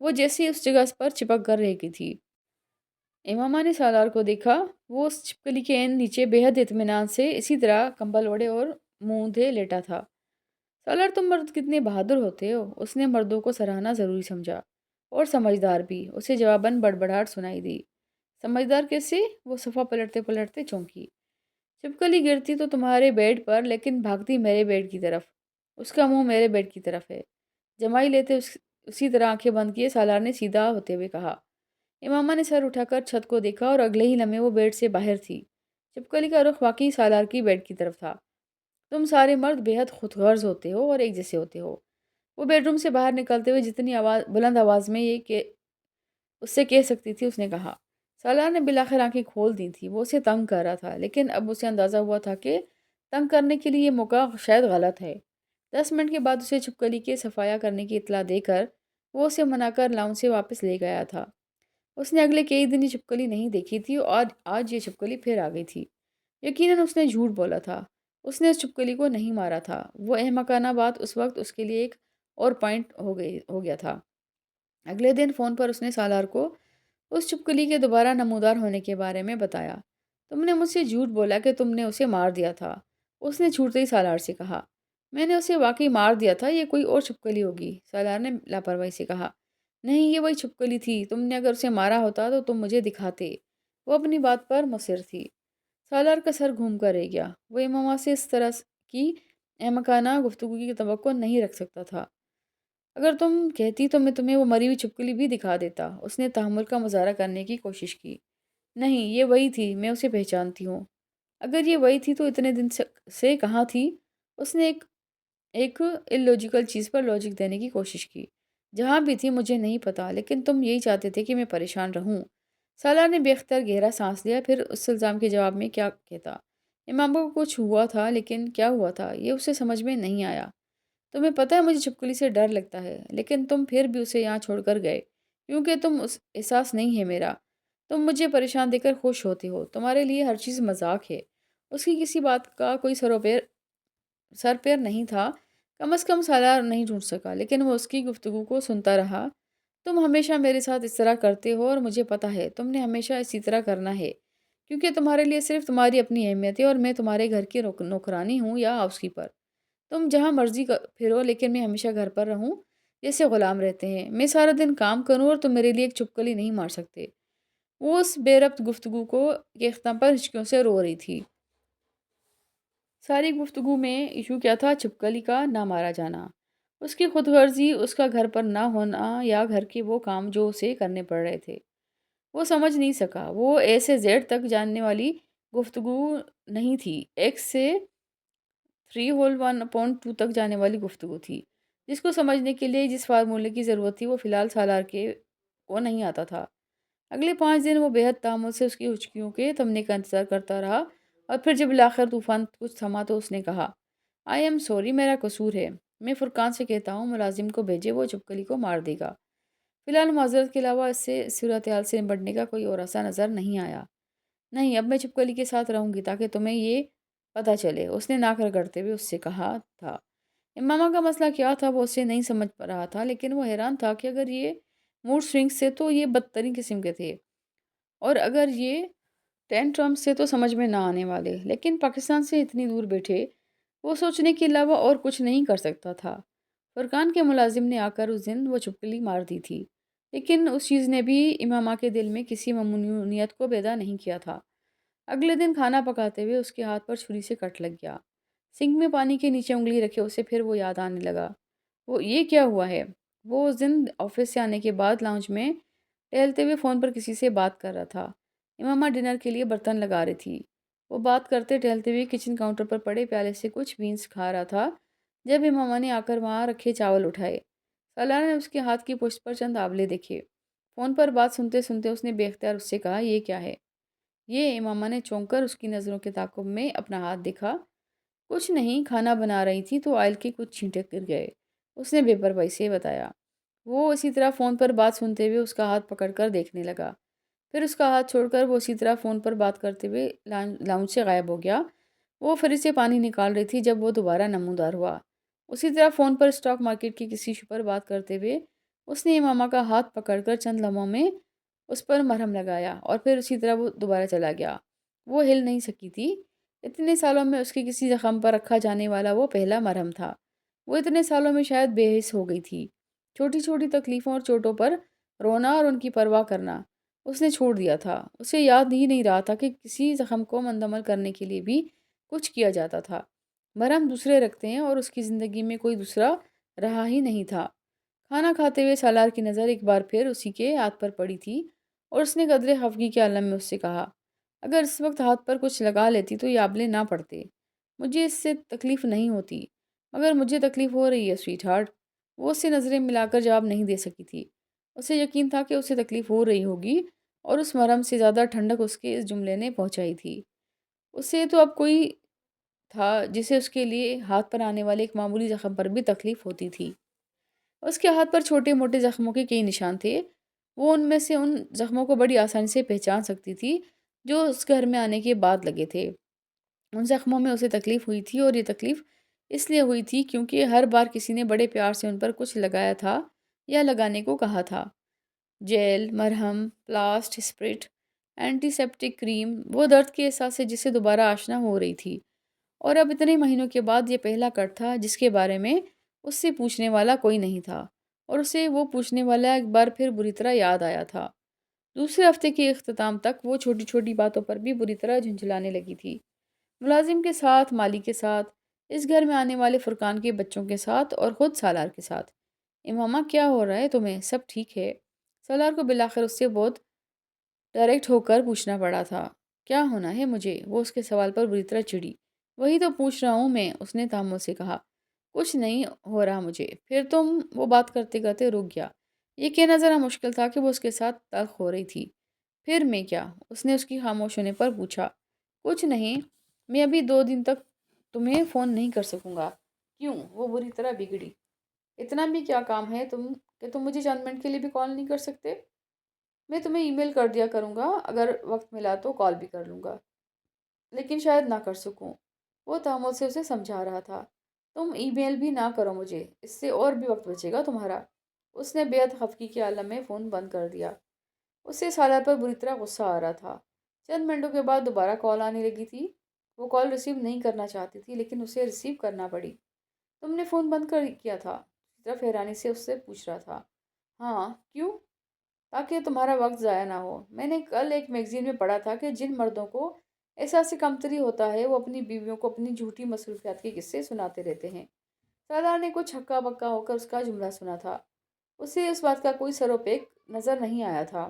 وہ جیسے اس جگہ پر چپک کر رہ گئی تھی۔ امامہ نے سالار کو دیکھا۔ وہ اس چھپکلی کے عین نیچے بے حد اطمینان سے اسی طرح کمبل اوڑھے اور منہ اوندھے لیٹا تھا۔ سالار، تم مرد کتنے بہادر ہوتے ہو، اس نے مردوں کو سراہنا ضروری سمجھا، اور سمجھدار بھی۔ اسے جواباً بڑبڑاہٹ سنائی دی۔ سمجھدار کیسے؟ وہ صفحہ پلٹتے پلٹتے چونکی۔ چھپکلی گرتی تو تمہارے بیڈ پر، لیکن بھاگتی میرے بیڈ کی طرف۔ اس کا منہ میرے بیڈ کی طرف ہے۔ جمائی لیتے اسی طرح آنکھیں بند کیے سالار نے سیدھا ہوتے ہوئے کہا۔ امامہ نے سر اٹھا کر چھت کو دیکھا اور اگلے ہی لمحے وہ بیڈ سے باہر تھی۔ چھپکلی کا رخ واقعی سالار کی بیڈ کی طرف تھا۔ تم سارے مرد بے حد خود غرض ہوتے ہو اور ایک جیسے ہوتے ہو، وہ بیڈ روم سے باہر نکلتے ہوئے جتنی بلند آواز میں یہ کہ اس سے کہہ سکتی تھی اس نے کہا۔ سالار نے بالآخر آنکھیں کھول دی تھیں۔ وہ اسے تنگ کر رہا تھا، لیکن اب اسے اندازہ ہوا تھا کہ تنگ کرنے کے لیے یہ موقع شاید غلط ہے۔ 10 منٹ کے بعد اسے چھپکلی کے صفایا کرنے کی اطلاع دے کر وہ اسے منا کر لاؤنج سے واپس لے گیا تھا۔ اس نے اگلے کئی دن یہ چھپکلی نہیں دیکھی تھی اور آج یہ چھپکلی پھر آ گئی تھی۔ یقیناً اس نے جھوٹ بولا تھا۔ اس نے اس چھپکلی کو نہیں مارا تھا۔ وہ احمقانہ بات اس وقت اس کے لیے ایک اور پوائنٹ ہو گیا تھا۔ اگلے دن فون پر اس نے سالار کو اس چھپکلی کے دوبارہ نمودار ہونے کے بارے میں بتایا۔ تم نے مجھ سے جھوٹ بولا کہ تم نے اسے مار دیا تھا، اس نے چھوٹتے ہی سالار سے کہا۔ میں نے اسے واقعی مار دیا تھا، یہ کوئی اور چھپکلی ہوگی، سالار نے لاپرواہی سے کہا۔ نہیں، یہ وہی چھپکلی تھی، تم نے اگر اسے مارا ہوتا تو تم مجھے دکھاتے۔ وہ اپنی بات پر مصر تھی۔ سالار کا سر گھوم کر رہ گیا۔ وہ امامہ سے اس طرح کی احمقانہ گفتگو کی توقع نہیں رکھ سکتا تھا۔ اگر تم کہتی تو میں تمہیں وہ مری ہوئی چھپکلی بھی دکھا دیتا۔ اس نے تحمل کا مظاہرہ کرنے کی کوشش کی۔ نہیں، یہ وہی تھی، میں اسے پہچانتی ہوں۔ اگر یہ وہی تھی تو اتنے دن سے کہاں تھی؟ اس نے ایک الوجیکل چیز پر لاجک دینے کی کوشش کی۔ جہاں بھی تھی مجھے نہیں پتا، لیکن تم یہی چاہتے تھے کہ میں پریشان رہوں۔ سالار نے بے اختیار گہرا سانس لیا، پھر اس الزام کے جواب میں کیا کہتا۔ امام کو کچھ ہوا تھا، لیکن کیا ہوا تھا یہ اسے سمجھ میں نہیں آیا۔ تمہیں پتہ ہے مجھے چھپکلی سے ڈر لگتا ہے، لیکن تم پھر بھی اسے یہاں چھوڑ کر گئے کیونکہ تم اس احساس نہیں ہے میرا۔ تم مجھے پریشان دیکھ کر خوش ہوتے ہو، تمہارے لیے ہر چیز مذاق ہے۔ اس کی کسی بات کا کوئی سر پیر نہیں تھا۔ کم از کم سالار نہیں ڈھونڈ سکا، لیکن وہ اس کی گفتگو کو سنتا رہا۔ تم ہمیشہ میرے ساتھ اس طرح کرتے ہو اور مجھے پتا ہے تم نے ہمیشہ اسی طرح کرنا ہے، کیونکہ تمہارے لیے صرف تمہاری اپنی اہمیت ہے اور میں تمہارے گھر کی نوکرانی ہوں یا ہاؤس کیپر۔ تم جہاں مرضی پھرو، لیکن میں ہمیشہ گھر پر رہوں جیسے غلام رہتے ہیں۔ میں سارا دن کام کروں اور تم میرے لیے ایک چھپکلی نہیں مار سکتے۔ وہ اس بے ربط گفتگو کے اختتام پر ہچکیوں سے رو رہی تھی۔ ساری گفتگو میں ایشو کیا تھا؟ چھپکلی کا نہ مارا جانا، اس کی خود غرضی، اس کا گھر پر نہ ہونا یا گھر کے وہ کام جو اسے کرنے پڑ رہے تھے۔ وہ سمجھ نہیں سکا۔ وہ اے سے زیڈ تک جاننے والی گفتگو نہیں تھی، ایکس سے 3/1/2 تک جانے والی گفتگو تھی، جس کو سمجھنے کے لیے جس فارمولے کی ضرورت تھی وہ فی الحال سالار کو نہیں آتا تھا۔ اگلے 5 دن وہ بے حد تحمل سے اس کی ہچکیوں کے تھمنے کا انتظار کرتا رہا، اور پھر جب بالآخر طوفان کچھ تھما تو اس نے کہا، آئی ایم سوری، میرا قصور ہے۔ میں فرقان سے کہتا ہوں ملازم کو بھیجے، وہ چھپکلی کو مار دے گا۔ فی الحال معذرت کے علاوہ اس صورتحال سے نمٹنے کا کوئی اور راستہ نظر نہیں آیا۔ نہیں، اب میں چھپکلی کے ساتھ رہوں گی تاکہ تمہیں یہ پتہ چلے، اس نے ناک رگڑتے ہوئے اس سے کہا تھا۔ امامہ کا مسئلہ کیا تھا وہ اسے نہیں سمجھ رہا تھا، لیکن وہ حیران تھا کہ اگر یہ موڈ سوئنگز سے تو یہ بدترین قسم کے تھے، اور اگر یہ ٹینٹرمز سے تو سمجھ میں نہ آنے والے۔ لیکن پاکستان سے اتنی دور بیٹھے وہ سوچنے کے علاوہ اور کچھ نہیں کر سکتا تھا۔ فرقان کے ملازم نے آ کر اس دن وہ چھپکلی مار دی تھی، لیکن اس چیز نے بھی امامہ کے دل میں کسی ممنونیت کو پیدا نہیں کیا تھا۔ اگلے دن کھانا پکاتے ہوئے اس کے ہاتھ پر چھری سے کٹ لگ گیا۔ سنک میں پانی کے نیچے انگلی رکھے اسے پھر وہ یاد آنے لگا، وہ یہ کیا ہوا ہے۔ وہ اس دن آفس سے آنے کے بعد لاؤنج میں ٹہلتے ہوئے فون پر کسی سے بات کر رہا تھا۔ امامہ ڈنر کے لیے برتن لگا رہی تھی۔ وہ بات کرتے ٹہلتے ہوئے کچن کاؤنٹر پر پڑے پیالے سے کچھ بینز کھا رہا تھا جب امامہ نے آ کر وہاں رکھے چاول اٹھائے۔ سالار نے اس کے ہاتھ کی پشت پر چند آبلے دیکھے۔ فون پر بات سنتے سنتے اس نے بے اختیار اس سے کہا، یہ کیا ہے؟ یہ امامہ نے چونک کر اس کی نظروں کے تعاقب میں اپنا ہاتھ دیکھا۔ کچھ نہیں، کھانا بنا رہی تھی تو آئل کے کچھ چھینٹے گر گئے، اس نے بے پرواہی سے بتایا۔ وہ اسی طرح فون پر بات سنتے ہوئے اس کا ہاتھ پکڑ کر دیکھنے لگا، پھر اس کا ہاتھ چھوڑ کر وہ اسی طرح فون پر بات کرتے ہوئے لاؤنج سے غائب ہو گیا۔ وہ فریج سے پانی نکال رہی تھی جب وہ دوبارہ نمودار ہوا۔ اسی طرح فون پر اسٹاک مارکیٹ کی کسی ایشو پر بات کرتے ہوئے اس نے امامہ کا ہاتھ پکڑ کر چند لمحوں میں اس پر مرہم لگایا، اور پھر اسی طرح وہ دوبارہ چلا گیا۔ وہ ہل نہیں سکی تھی۔ اتنے سالوں میں اس کے کسی زخم پر رکھا جانے والا وہ پہلا مرہم تھا۔ وہ اتنے سالوں میں شاید بے حس ہو گئی تھی۔ چھوٹی چھوٹی تکلیفوں اور چوٹوں پر رونا اور ان کی پرواہ کرنا اس نے چھوڑ دیا تھا۔ اسے یاد ہی نہیں رہا تھا کہ کسی زخم کو مندمل کرنے کے لیے بھی کچھ کیا جاتا تھا۔ مرہم دوسرے رکھتے ہیں، اور اس کی زندگی میں کوئی دوسرا رہا ہی نہیں تھا۔ کھانا کھاتے ہوئے سالار کی نظر ایک بار پھر اسی کے ہاتھ پر پڑی تھی، اور اس نے قدرے خفگی کے عالم میں اس سے کہا، اگر اس وقت ہاتھ پر کچھ لگا لیتی تو یہ آبلے نہ پڑتے۔ مجھے اس سے تکلیف نہیں ہوتی، مگر مجھے تکلیف ہو رہی ہے سویٹ ہارٹ۔ وہ اس سے نظریں ملا کر جواب نہیں دے سکی تھی۔ اسے یقین تھا کہ اسے تکلیف ہو رہی ہوگی، اور اس مرہم سے زیادہ ٹھنڈک اس کے اس جملے نے پہنچائی تھی۔ اسے تو اب کوئی تھا جسے اس کے لیے ہاتھ پر آنے والے ایک معمولی زخم پر بھی تکلیف ہوتی تھی۔ اس کے ہاتھ پر چھوٹے موٹے زخموں کے کئی نشان تھے۔ وہ ان میں سے ان زخموں کو بڑی آسانی سے پہچان سکتی تھی جو اس گھر میں آنے کے بعد لگے تھے۔ ان زخموں میں اسے تکلیف ہوئی تھی، اور یہ تکلیف اس لیے ہوئی تھی کیونکہ ہر بار کسی نے بڑے پیار سے ان پر کچھ لگایا تھا یا لگانے کو کہا تھا۔ جیل، مرہم، پلاسٹ، اسپرٹ، اینٹی سیپٹک کریم، وہ درد کے احساس سے جسے دوبارہ آشنا ہو رہی تھی۔ اور اب اتنے مہینوں کے بعد یہ پہلا کٹ تھا جس کے بارے میں اس سے پوچھنے والا کوئی نہیں تھا، اور اسے وہ پوچھنے والا ایک بار پھر بری طرح یاد آیا تھا۔ دوسرے ہفتے کے اختتام تک وہ چھوٹی چھوٹی باتوں پر بھی بری طرح جھنجھلانے لگی تھی، ملازم کے ساتھ، مالی کے ساتھ، اس گھر میں آنے والے فرقان کے بچوں کے ساتھ اور خود سالار کے ساتھ۔ امامہ کیا ہو رہا ہے تمہیں؟ سب ٹھیک ہے؟ سالار کو بالآخر اس سے بہت ڈائریکٹ ہو کر پوچھنا پڑا تھا۔ کیا ہونا ہے مجھے؟ وہ اس کے سوال پر بری طرح چڑی۔ وہی تو پوچھ رہا ہوں میں، اس نے تحمل سے کہا۔ کچھ نہیں ہو رہا مجھے۔ پھر تم؟ وہ بات کرتے کرتے رک گیا۔ یہ کہنا ذرا مشکل تھا کہ وہ اس کے ساتھ تلخ ہو رہی تھی۔ پھر میں کیا؟ اس نے اس کی خاموش ہونے پر پوچھا۔ کچھ نہیں، میں ابھی 2 دن تک تمہیں فون نہیں کر سکوں گا۔ کیوں؟ وہ بری طرح بگڑی۔ اتنا بھی کیا کام ہے کہ تم مجھے چند منٹ کے لیے بھی کال نہیں کر سکتے؟ میں تمہیں ای میل کر دیا کروں گا، اگر وقت ملا تو کال بھی کر لوں گا، لیکن شاید نہ کر سکوں۔ وہ تحمل سے اسے سمجھا رہا تھا۔ تم ای میل بھی نہ کرو مجھے، اس سے اور بھی وقت بچے گا تمہارا۔ اس نے بے حد خفگی کے عالم میں فون بند کر دیا۔ اسے سالار پر بری طرح غصہ آ رہا تھا۔ چند منٹوں کے بعد دوبارہ کال آنے لگی تھی۔ وہ کال ریسیو نہیں کرنا چاہتی تھی، لیکن اسے ریسیو کرنا پڑی۔ تم نے فون بند کر کیا تھا؟ اس طرف حیرانی سے اس سے پوچھ رہا تھا۔ ہاں، کیوں؟ تاکہ تمہارا وقت ضائع نہ ہو۔ میں نے کل ایک میگزین میں پڑھا تھا کہ جن مردوں کو احساس کمتری ہوتا ہے، وہ اپنی بیویوں کو اپنی جھوٹی مصروفیات کے قصے سناتے رہتے ہیں۔ سردار نے کچھ ہکا بکا ہو کر اس کا جملہ سنا تھا۔ اسے اس بات کا کوئی سر و پیک نظر نہیں آیا تھا،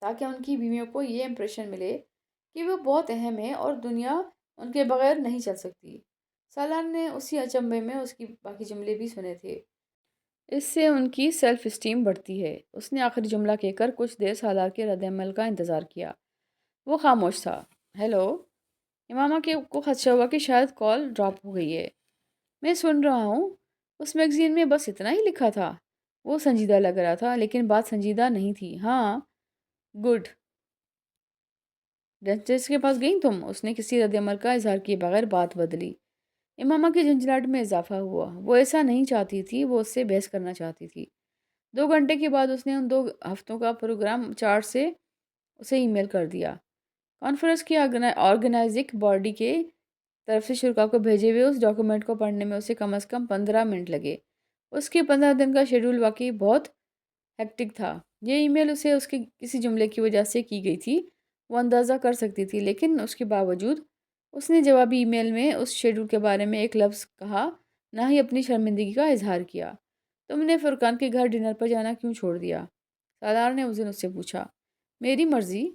تاکہ ان کی بیویوں کو یہ امپریشن ملے کہ وہ بہت اہم ہے اور دنیا ان کے بغیر نہیں چل سکتی۔ سالار نے اسی اچنبھے میں اس کی باقی جملے بھی سنے تھے۔ اس سے ان کی سیلف اسٹیم بڑھتی ہے۔ اس نے آخری جملہ کہہ کر کچھ دیر سالار کے رد عمل کا انتظار کیا۔ وہ خاموش تھا۔ ہیلو؟ امامہ کو خدشہ ہوا کہ شاید کال ڈراپ ہو گئی ہے۔ میں سن رہا ہوں۔ اس میگزین میں بس اتنا ہی لکھا تھا؟ وہ سنجیدہ لگ رہا تھا، لیکن بات سنجیدہ نہیں تھی۔ ہاں، گڈ۔ ڈینٹسٹ کے پاس گئیں تم؟ اس نے کسی رد عمل کا اظہار کیے بغیر بات بدلی۔ امامہ کی جھنجھلاہٹ میں اضافہ ہوا۔ وہ ایسا نہیں چاہتی تھی، وہ اس سے بحث کرنا چاہتی تھی۔ 2 گھنٹے کے بعد اس نے ان 2 ہفتوں کا پروگرام چارٹ سے اسے ای میل کر دیا۔ کانفرنس کی آرگنائزنگ باڈی کے طرف سے شرکاء کو بھیجے ہوئے اس ڈاکیومنٹ کو پڑھنے میں اسے کم از کم 15 منٹ لگے۔ اس کے 15 دن کا شیڈول واقعی بہت ہیکٹک تھا۔ یہ ای میل اسے اس کے کسی جملے کی وجہ سے کی گئی تھی، وہ اندازہ کر سکتی تھی، لیکن اس کے باوجود اس نے جوابی ای میل میں اس شیڈول کے بارے میں ایک لفظ کہا، نہ ہی اپنی شرمندگی کا اظہار کیا۔ تم نے فرقان کے گھر ڈنر پر جانا کیوں چھوڑ دیا؟ سالار نے اس دن اس سے پوچھا۔ میری مرضی۔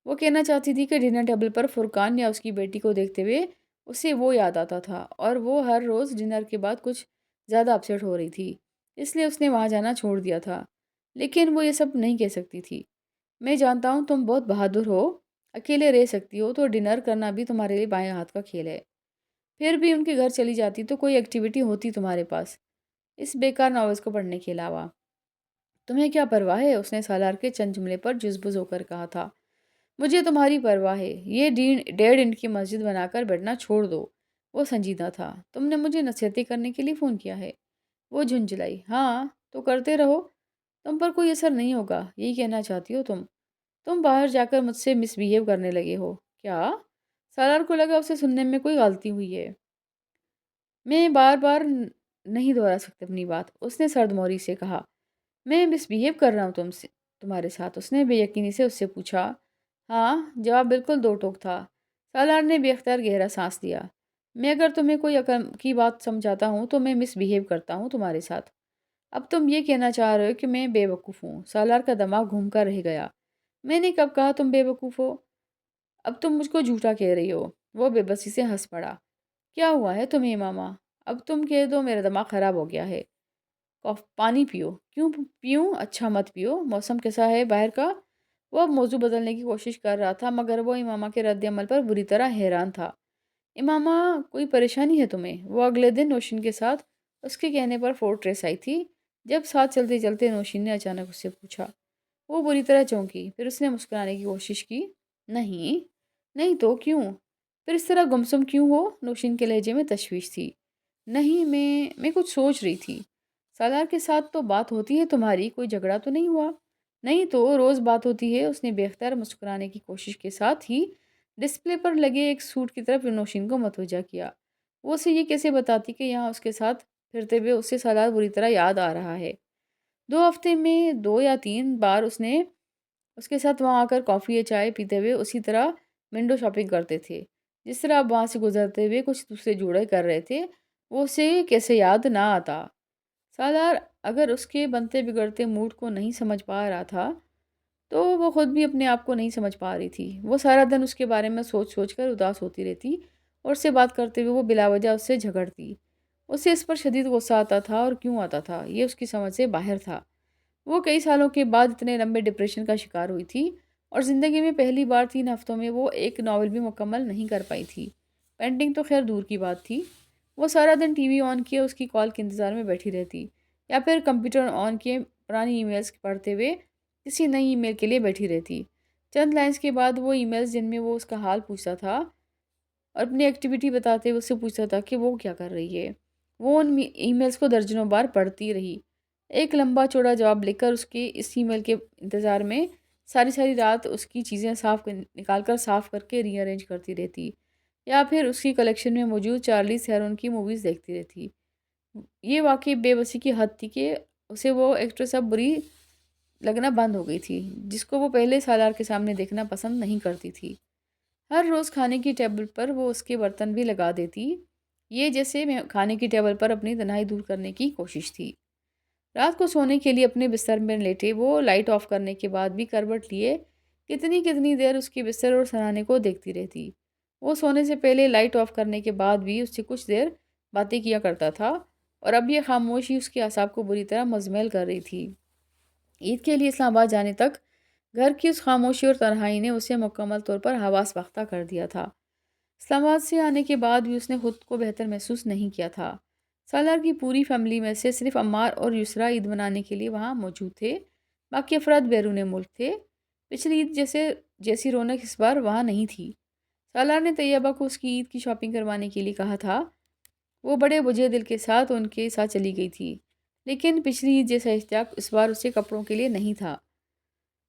وہ کہنا چاہتی تھی کہ ڈنر ٹیبل پر فرقان یا اس کی بیٹی کو دیکھتے ہوئے اسے وہ یاد آتا تھا، اور وہ ہر روز ڈنر کے بعد کچھ زیادہ اپسیٹ ہو رہی تھی، اس لیے اس نے وہاں جانا چھوڑ دیا تھا۔ لیکن وہ یہ سب نہیں کہہ سکتی تھی۔ میں جانتا ہوں تم بہت بہادر ہو، اکیلے رہ سکتی ہو، تو ڈنر کرنا بھی تمہارے لیے بائیں ہاتھ کا کھیل ہے۔ پھر بھی ان کے گھر چلی جاتی تو کوئی ایکٹیویٹی ہوتی تمہارے پاس، اس بیکار ناولز کو پڑھنے کے علاوہ۔ تمہیں کیا پرواہ ہے؟ اس نے سالار کے چند جملے پر جزبز ہو کر کہا تھا۔ مجھے تمہاری پرواہ ہے۔ یہ 1.5 انچ کی مسجد بنا کر بیٹھنا چھوڑ دو۔ وہ سنجیدہ تھا۔ تم نے مجھے نصیحتیں کرنے کے لیے فون کیا ہے؟ وہ جھنجھلائی۔ ہاں، تو کرتے رہو، تم پر کوئی اثر نہیں ہوگا، یہی کہنا چاہتی ہو تم؟ تم باہر جا کر مجھ سے مس بیہیو کرنے لگے ہو کیا؟ سالار کو لگا اسے سننے میں کوئی غلطی ہوئی ہے۔ میں بار بار نہیں دہرا سکتی اپنی بات، اس نے سرد موری سے کہا۔ میں مس بیہیو کر رہا ہوں تمہارے ساتھ؟ اس نے بے یقینی سے اس سے پوچھا۔ ہاں، جواب بالکل دو ٹوک تھا۔ سالار نے بے اختیار گہرا سانس لیا۔ میں اگر تمہیں کوئی عقل کی بات سمجھاتا ہوں تو میں مس بیہیو کرتا ہوں تمہارے ساتھ۔ اب تم یہ کہنا چاہ رہے ہو کہ میں بے وقوف ہوں؟ سالار کا دماغ گھوم کر رہ گیا۔ میں نے کب کہا تم بے وقوف ہو؟ اب تم مجھ کو جھوٹا کہہ رہی ہو۔ وہ بے بسی سے ہنس پڑا۔ کیا ہوا ہے تمہیں ماما؟ اب تم کہہ دو میرا دماغ خراب ہو گیا ہے۔ پانی پیو۔ کیوں پیوں؟ اچھا مت پیو، موسم کیسا ہے باہر کا؟ وہ اب موضوع بدلنے کی کوشش کر رہا تھا، مگر وہ امامہ کے رد عمل پر بری طرح حیران تھا۔ امامہ، کوئی پریشانی ہے تمہیں؟ وہ اگلے دن نوشین کے ساتھ اس کے کہنے پر فورٹریس آئی تھی، جب ساتھ چلتے چلتے نوشین نے اچانک اس سے پوچھا۔ وہ بری طرح چونکی، پھر اس نے مسکرانے کی کوشش کی۔ نہیں، نہیں تو کیوں؟ پھر اس طرح گمسم کیوں ہو؟ نوشین کے لہجے میں تشویش تھی۔ نہیں، میں کچھ سوچ رہی تھی۔ سالار کے ساتھ تو بات ہوتی ہے تمہاری، کوئی جھگڑا تو نہیں ہوا؟ نہیں تو روز بات ہوتی ہے۔ اس نے بے اختیار مسکرانے کی کوشش کے ساتھ ہی ڈسپلے پر لگے ایک سوٹ کی طرف نوشین کو متوجہ کیا۔ وہ اسے یہ کیسے بتاتی کہ یہاں اس کے ساتھ پھرتے ہوئے اسے سالار بری طرح یاد آ رہا ہے؟ 2 ہفتے میں 2 یا 3 بار اس نے اس کے ساتھ وہاں آ کر کافی یا چائے پیتے ہوئے اسی طرح ونڈو شاپنگ کرتے تھے، جس طرح آپ وہاں سے گزرتے ہوئے کچھ دوسرے جوڑے کر رہے تھے، وہ اسے کیسے یاد نہ آتا۔ سالار اگر اس کے بنتے بگڑتے موڈ کو نہیں سمجھ پا رہا تھا تو وہ خود بھی اپنے آپ کو نہیں سمجھ پا رہی تھی۔ وہ سارا دن اس کے بارے میں سوچ سوچ کر اداس ہوتی رہتی اور اس سے بات کرتے ہوئے وہ بلا وجہ اس سے جھگڑتی۔ اسے اس پر شدید غصہ آتا تھا، اور کیوں آتا تھا یہ اس کی سمجھ سے باہر تھا۔ وہ کئی سالوں کے بعد اتنے لمبے ڈپریشن کا شکار ہوئی تھی، اور زندگی میں پہلی بار 3 ہفتوں میں وہ ایک ناول بھی مکمل نہیں کر پائی تھی۔ پینٹنگ تو خیر دور کی بات تھی۔ وہ سارا دن ٹی وی آن کیے اس کی کال کے انتظار میں بیٹھی رہتی، یا پھر کمپیوٹر آن کیے پرانی ای میلز پڑھتے ہوئے کسی نئی ای میل کے لیے بیٹھی رہتی۔ چند لائنز کے بعد وہ ای میلز جن میں وہ اس کا حال پوچھتا تھا اور اپنی ایکٹیویٹی بتاتے ہوئے اس سے پوچھتا تھا کہ وہ کیا کر رہی ہے، وہ ان ای میلز کو درجنوں بار پڑھتی رہی۔ ایک لمبا چوڑا جواب لکھ کر اس کے اس ای میل کے انتظار میں ساری ساری رات اس کی چیزیں نکال کر صاف کر کے ری ارینج کرتی رہتی، یا پھر اس کی کلیکشن میں موجود چارلیز تھیرون کی موویز دیکھتی رہتی۔ یہ واقعی بے بسی کی حد تھی کہ اسے وہ ایکٹریس اب بری لگنا بند ہو گئی تھی، جس کو وہ پہلے سالار کے سامنے دیکھنا پسند نہیں کرتی تھی۔ ہر روز کھانے کی ٹیبل پر وہ اس کے برتن بھی لگا دیتی، یہ جیسے میں کھانے کی ٹیبل پر اپنی تنہائی دور کرنے کی کوشش تھی۔ رات کو سونے کے لیے اپنے بستر میں لیٹے وہ لائٹ آف کرنے کے بعد بھی کروٹ لیے کتنی کتنی دیر اس کے بستر اور سرہانے کو دیکھتی رہتی۔ وہ سونے سے پہلے لائٹ آف کرنے کے بعد بھی اس سے کچھ دیر باتیں کیا کرتا تھا، اور اب یہ خاموشی اس کے اعصاب کو بری طرح مزمل کر رہی تھی۔ عید کے لیے اسلام آباد جانے تک گھر کی اس خاموشی اور تنہائی نے اسے مکمل طور پر حواس باختہ کر دیا تھا۔ اسلام آباد سے آنے کے بعد بھی اس نے خود کو بہتر محسوس نہیں کیا تھا۔ سالار کی پوری فیملی میں سے صرف عمار اور یسرا عید منانے کے لیے وہاں موجود تھے، باقی افراد بیرون ملک تھے۔ پچھلی عید جیسی رونق اس بار وہاں نہیں تھی۔ سالار نے طیبہ کو اس کی عید کی شاپنگ کروانے کے لیے کہا تھا۔ وہ بڑے بجے دل کے ساتھ ان کے ساتھ چلی گئی تھی، لیکن پچھلی عید جیسا اشتیاق اس بار اسے کپڑوں کے لیے نہیں تھا۔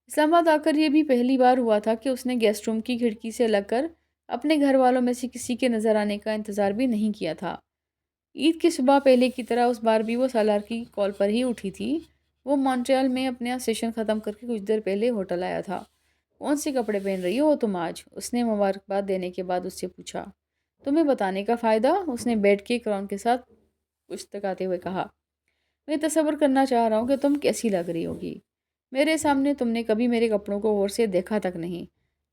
اسلام آباد آ کر یہ بھی پہلی بار ہوا تھا کہ اس نے گیسٹ روم کی کھڑکی سے لگ کر اپنے گھر والوں میں سے کسی کے نظر آنے کا انتظار بھی نہیں کیا تھا۔ عید کی صبح پہلے کی طرح اس بار بھی وہ سالار کی کال پر ہی اٹھی تھی۔ وہ مونٹریال میں اپنا سیشن ختم کر کے کچھ دیر پہلے ہوٹل آیا تھا۔ کون سے کپڑے پہن رہی ہو تم آج؟ اس نے مبارکباد دینے کے بعد اس سے پوچھا۔ تمہیں بتانے کا فائدہ؟ اس نے بیڈ کے کراؤن کے ساتھ پشتکاتے ہوئے کہا۔ میں تصور کرنا چاہ رہا ہوں کہ تم کیسی لگ رہی ہوگی۔ میرے سامنے تم نے کبھی میرے کپڑوں کو غور سے دیکھا تک نہیں،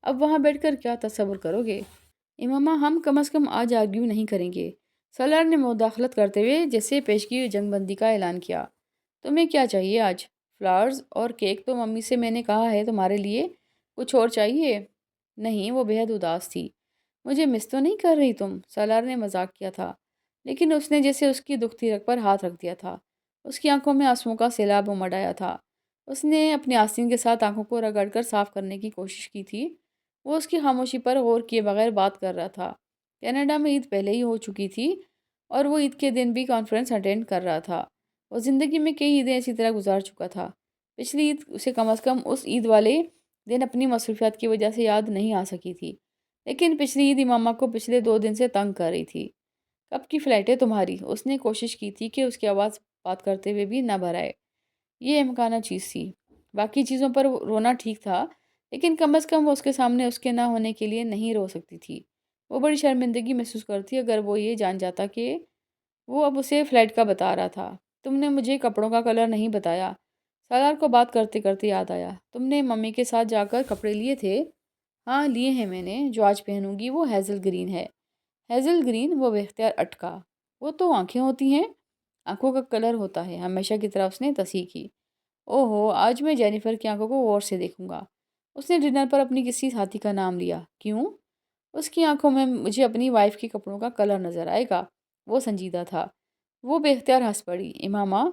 اب وہاں بیٹھ کر کیا تصور کرو گے؟ امامہ ہم کم از کم آج آرگیو نہیں کریں گے، سالار نے مداخلت کرتے ہوئے جیسے پیشگی جنگ بندی کا اعلان کیا۔ تمہیں کیا چاہیے آج؟ فلاورز اور کیک تو ممی سے میں نے کہا ہے، تمہارے لیے کچھ اور چاہیے؟ نہیں، وہ بے حد اداس تھی۔ مجھے مس تو نہیں کر رہی تم؟ سالار نے مذاق کیا تھا، لیکن اس نے جیسے اس کی دکھتی رگ پر ہاتھ رکھ دیا تھا۔ اس کی آنکھوں میں آنسوؤں کا سیلاب امڑ آیا تھا۔ اس نے اپنی آستین کے ساتھ آنکھوں کو رگڑ کر صاف کرنے کی کوشش کی تھی۔ وہ اس کی خاموشی پر غور کیے بغیر بات کر رہا تھا۔ کینیڈا میں عید پہلے ہی ہو چکی تھی، اور وہ عید کے دن بھی کانفرنس اٹینڈ کر رہا تھا۔ وہ زندگی میں کئی عیدیں اسی طرح گزار چکا تھا۔ پچھلی عید اسے کم از کم اس عید والے دن اپنی مصروفیات کی وجہ سے یاد نہیں آ سکی تھی، لیکن پچھلی عید امامہ کو پچھلے 2 دن سے تنگ کر رہی تھی۔ کب کی فلائٹ ہے تمہاری؟ اس نے کوشش کی تھی کہ اس کی آواز بات کرتے ہوئے بھی نہ بھرائے۔ یہ امکانہ چیز تھی۔ باقی چیزوں پر رونا ٹھیک تھا، لیکن کم از کم وہ اس کے سامنے اس کے نہ ہونے کے لیے نہیں رو سکتی تھی۔ وہ بڑی شرمندگی محسوس کرتی اگر وہ یہ جان جاتا کہ وہ اب اسے فلائٹ کا بتا رہا تھا۔ تم نے مجھے کپڑوں کا کلر نہیں بتایا، سالار کو بات کرتے کرتے یاد آیا۔ تم نے ممی کے ساتھ جا کر کپڑے لیے تھے؟ ہاں لیے ہیں میں نے، جو آج پہنوں گی وہ ہیزل گرین ہے۔ Hazel green? وہ بے اختیار اٹکا۔ وہ تو آنکھیں ہوتی ہیں۔ آنکھوں کا کلر ہوتا ہے، ہمیشہ کی طرح اس نے تصحیح کی۔ اوہو، آج میں جینیفر کی آنکھوں کو غور سے دیکھوں گا۔ اس نے ڈنر پر اپنی کسی ساتھی کا نام لیا۔ کیوں؟ اس کی آنکھوں میں مجھے اپنی وائف کے کپڑوں کا کلر نظر آئے گا۔ وہ سنجیدہ تھا۔ وہ بے اختیار ہنس پڑی۔ امامہ،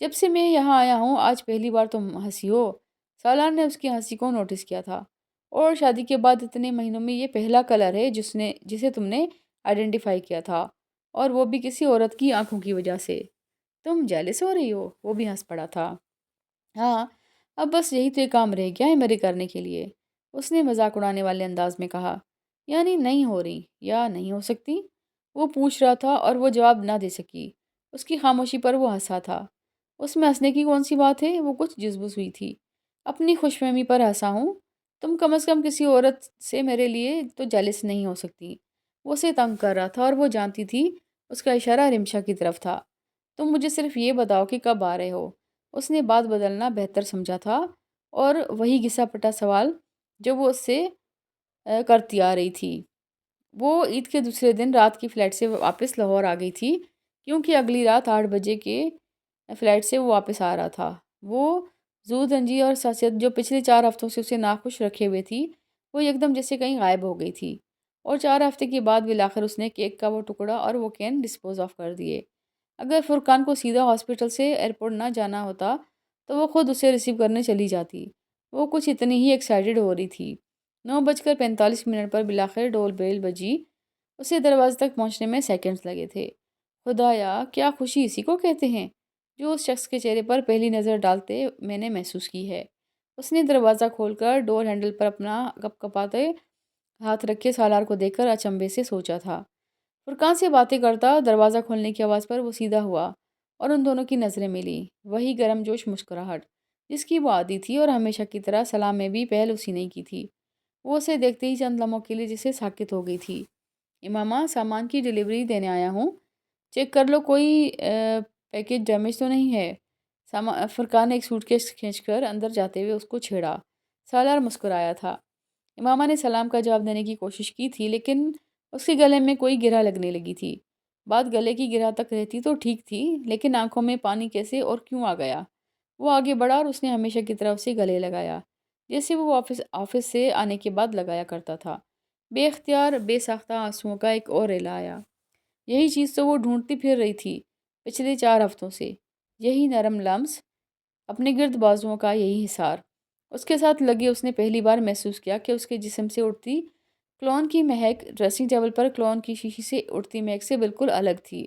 جب سے میں یہاں آیا ہوں آج پہلی بار تم ہنسی ہو۔ سالار نے اس کی ہنسی کو نوٹس کیا تھا۔ اور شادی کے بعد اتنے مہینوں میں یہ پہلا کلر ہے جسے تم نے آئیڈینٹیفائی کیا تھا، اور وہ بھی کسی عورت کی آنکھوں کی وجہ سے۔ تم جیلس ہو رہی ہو؟ وہ بھی ہنس پڑا تھا۔ ہاں، اب بس یہی تو ایک کام رہ گیا ہے میرے کرنے کے لیے، اس نے مذاق اڑانے والے انداز میں کہا۔ یعنی نہیں ہو رہی یا نہیں ہو سکتی؟ وہ پوچھ رہا تھا اور وہ جواب نہ دے سکی۔ اس کی خاموشی پر وہ ہنسا تھا۔ اس میں ہنسنے کی کون سی بات ہے؟ وہ کچھ جزبز ہوئی تھی۔ اپنی خوش فہمی پر ہنسا ہوں۔ تم کم از کم کسی عورت سے میرے لیے تو جیلس نہیں ہو سکتی۔ وہ اسے تنگ کر رہا تھا اور وہ جانتی تھی اس کا اشارہ رمشا کی طرف تھا۔ تم مجھے صرف یہ بتاؤ کہ کب آ رہے ہو۔ اس نے بات بدلنا بہتر سمجھا تھا، اور وہی گھسا پٹا سوال جو وہ اس سے کرتی آ رہی تھی۔ وہ عید کے دوسرے دن رات کی فلائٹ سے واپس لاہور آ گئی تھی، کیونکہ اگلی رات 8 بجے کے فلائٹ سے وہ واپس آ رہا تھا۔ وہ زو دنجی اور ساسیت جو پچھلے 4 ہفتوں سے اسے ناخوش رکھے ہوئے تھی، وہ یکدم جیسے کہیں غائب ہو گئی تھی، اور 4 ہفتے کے بعد بالآخر اس نے کیک کا وہ ٹکڑا اور وہ کین ڈسپوز آف کر دیے۔ اگر فرقان کو سیدھا ہاسپٹل سے ایئرپورٹ نہ جانا ہوتا تو وہ خود اسے ریسیو کرنے چلی جاتی۔ وہ کچھ اتنی ہی ایکسائٹڈ ہو رہی تھی۔ 9:45 پر بالآخر ڈول بیل بجی۔ اسے دروازے تک پہنچنے میں سیکنڈز لگے تھے۔ خدایا، کیا خوشی اسی کو کہتے ہیں جو اس شخص کے چہرے پر پہلی نظر ڈالتے میں نے محسوس کی ہے۔ اس نے دروازہ کھول کر ڈور ہینڈل پر اپنا کپ کپاتے ہاتھ رکھے سالار کو دیکھ کر اچنبے سے سوچا تھا۔ فرقان سے باتیں کرتا، دروازہ کھولنے کی آواز پر وہ سیدھا ہوا اور ان دونوں کی نظریں ملی۔ وہی گرم جوش مسکراہٹ جس کی وہ عادی تھی، اور ہمیشہ کی طرح سلام میں بھی پہل اسی نے کی تھی۔ وہ اسے دیکھتے ہی چند لمحوں کے لیے جسے ساکت ہو گئی تھی۔ امامہ، سامان کی ڈیلیوری دینے آیا ہوں، چیک کر لو کوئی پیکج ڈیمیج تو نہیں ہے۔ فرقان نے ایک سوٹ کیس کھینچ کر اندر جاتے ہوئے اس کو چھیڑا۔ سالار مسکرایا تھا۔ امامہ نے سلام کا جواب دینے کی کوشش کی تھی، لیکن اس کے گلے میں کوئی گرہ لگنے لگی تھی۔ بات گلے کی گرہ تک رہتی تو ٹھیک تھی، لیکن آنکھوں میں پانی کیسے اور کیوں آ گیا؟ وہ آگے بڑھا اور اس نے ہمیشہ کی طرف سے گلے لگایا، جیسے وہ آفس سے آنے کے بعد لگایا کرتا تھا۔ بے اختیار بے ساختہ آنسوؤں کا ایک اور ریلا آیا۔ یہی چیز تو وہ ڈھونڈتی پھر رہی تھی پچھلے 4 ہفتوں سے، یہی نرم لمس، اپنے گرد بازوؤں کا یہی حصار۔ اس کے ساتھ لگے اس نے پہلی بار محسوس کیا کہ اس کے جسم سے اٹھتی کلون کی مہک ڈریسنگ ٹیبل پر کلون کی شیشی سے اٹھتی مہک سے بالکل الگ تھی۔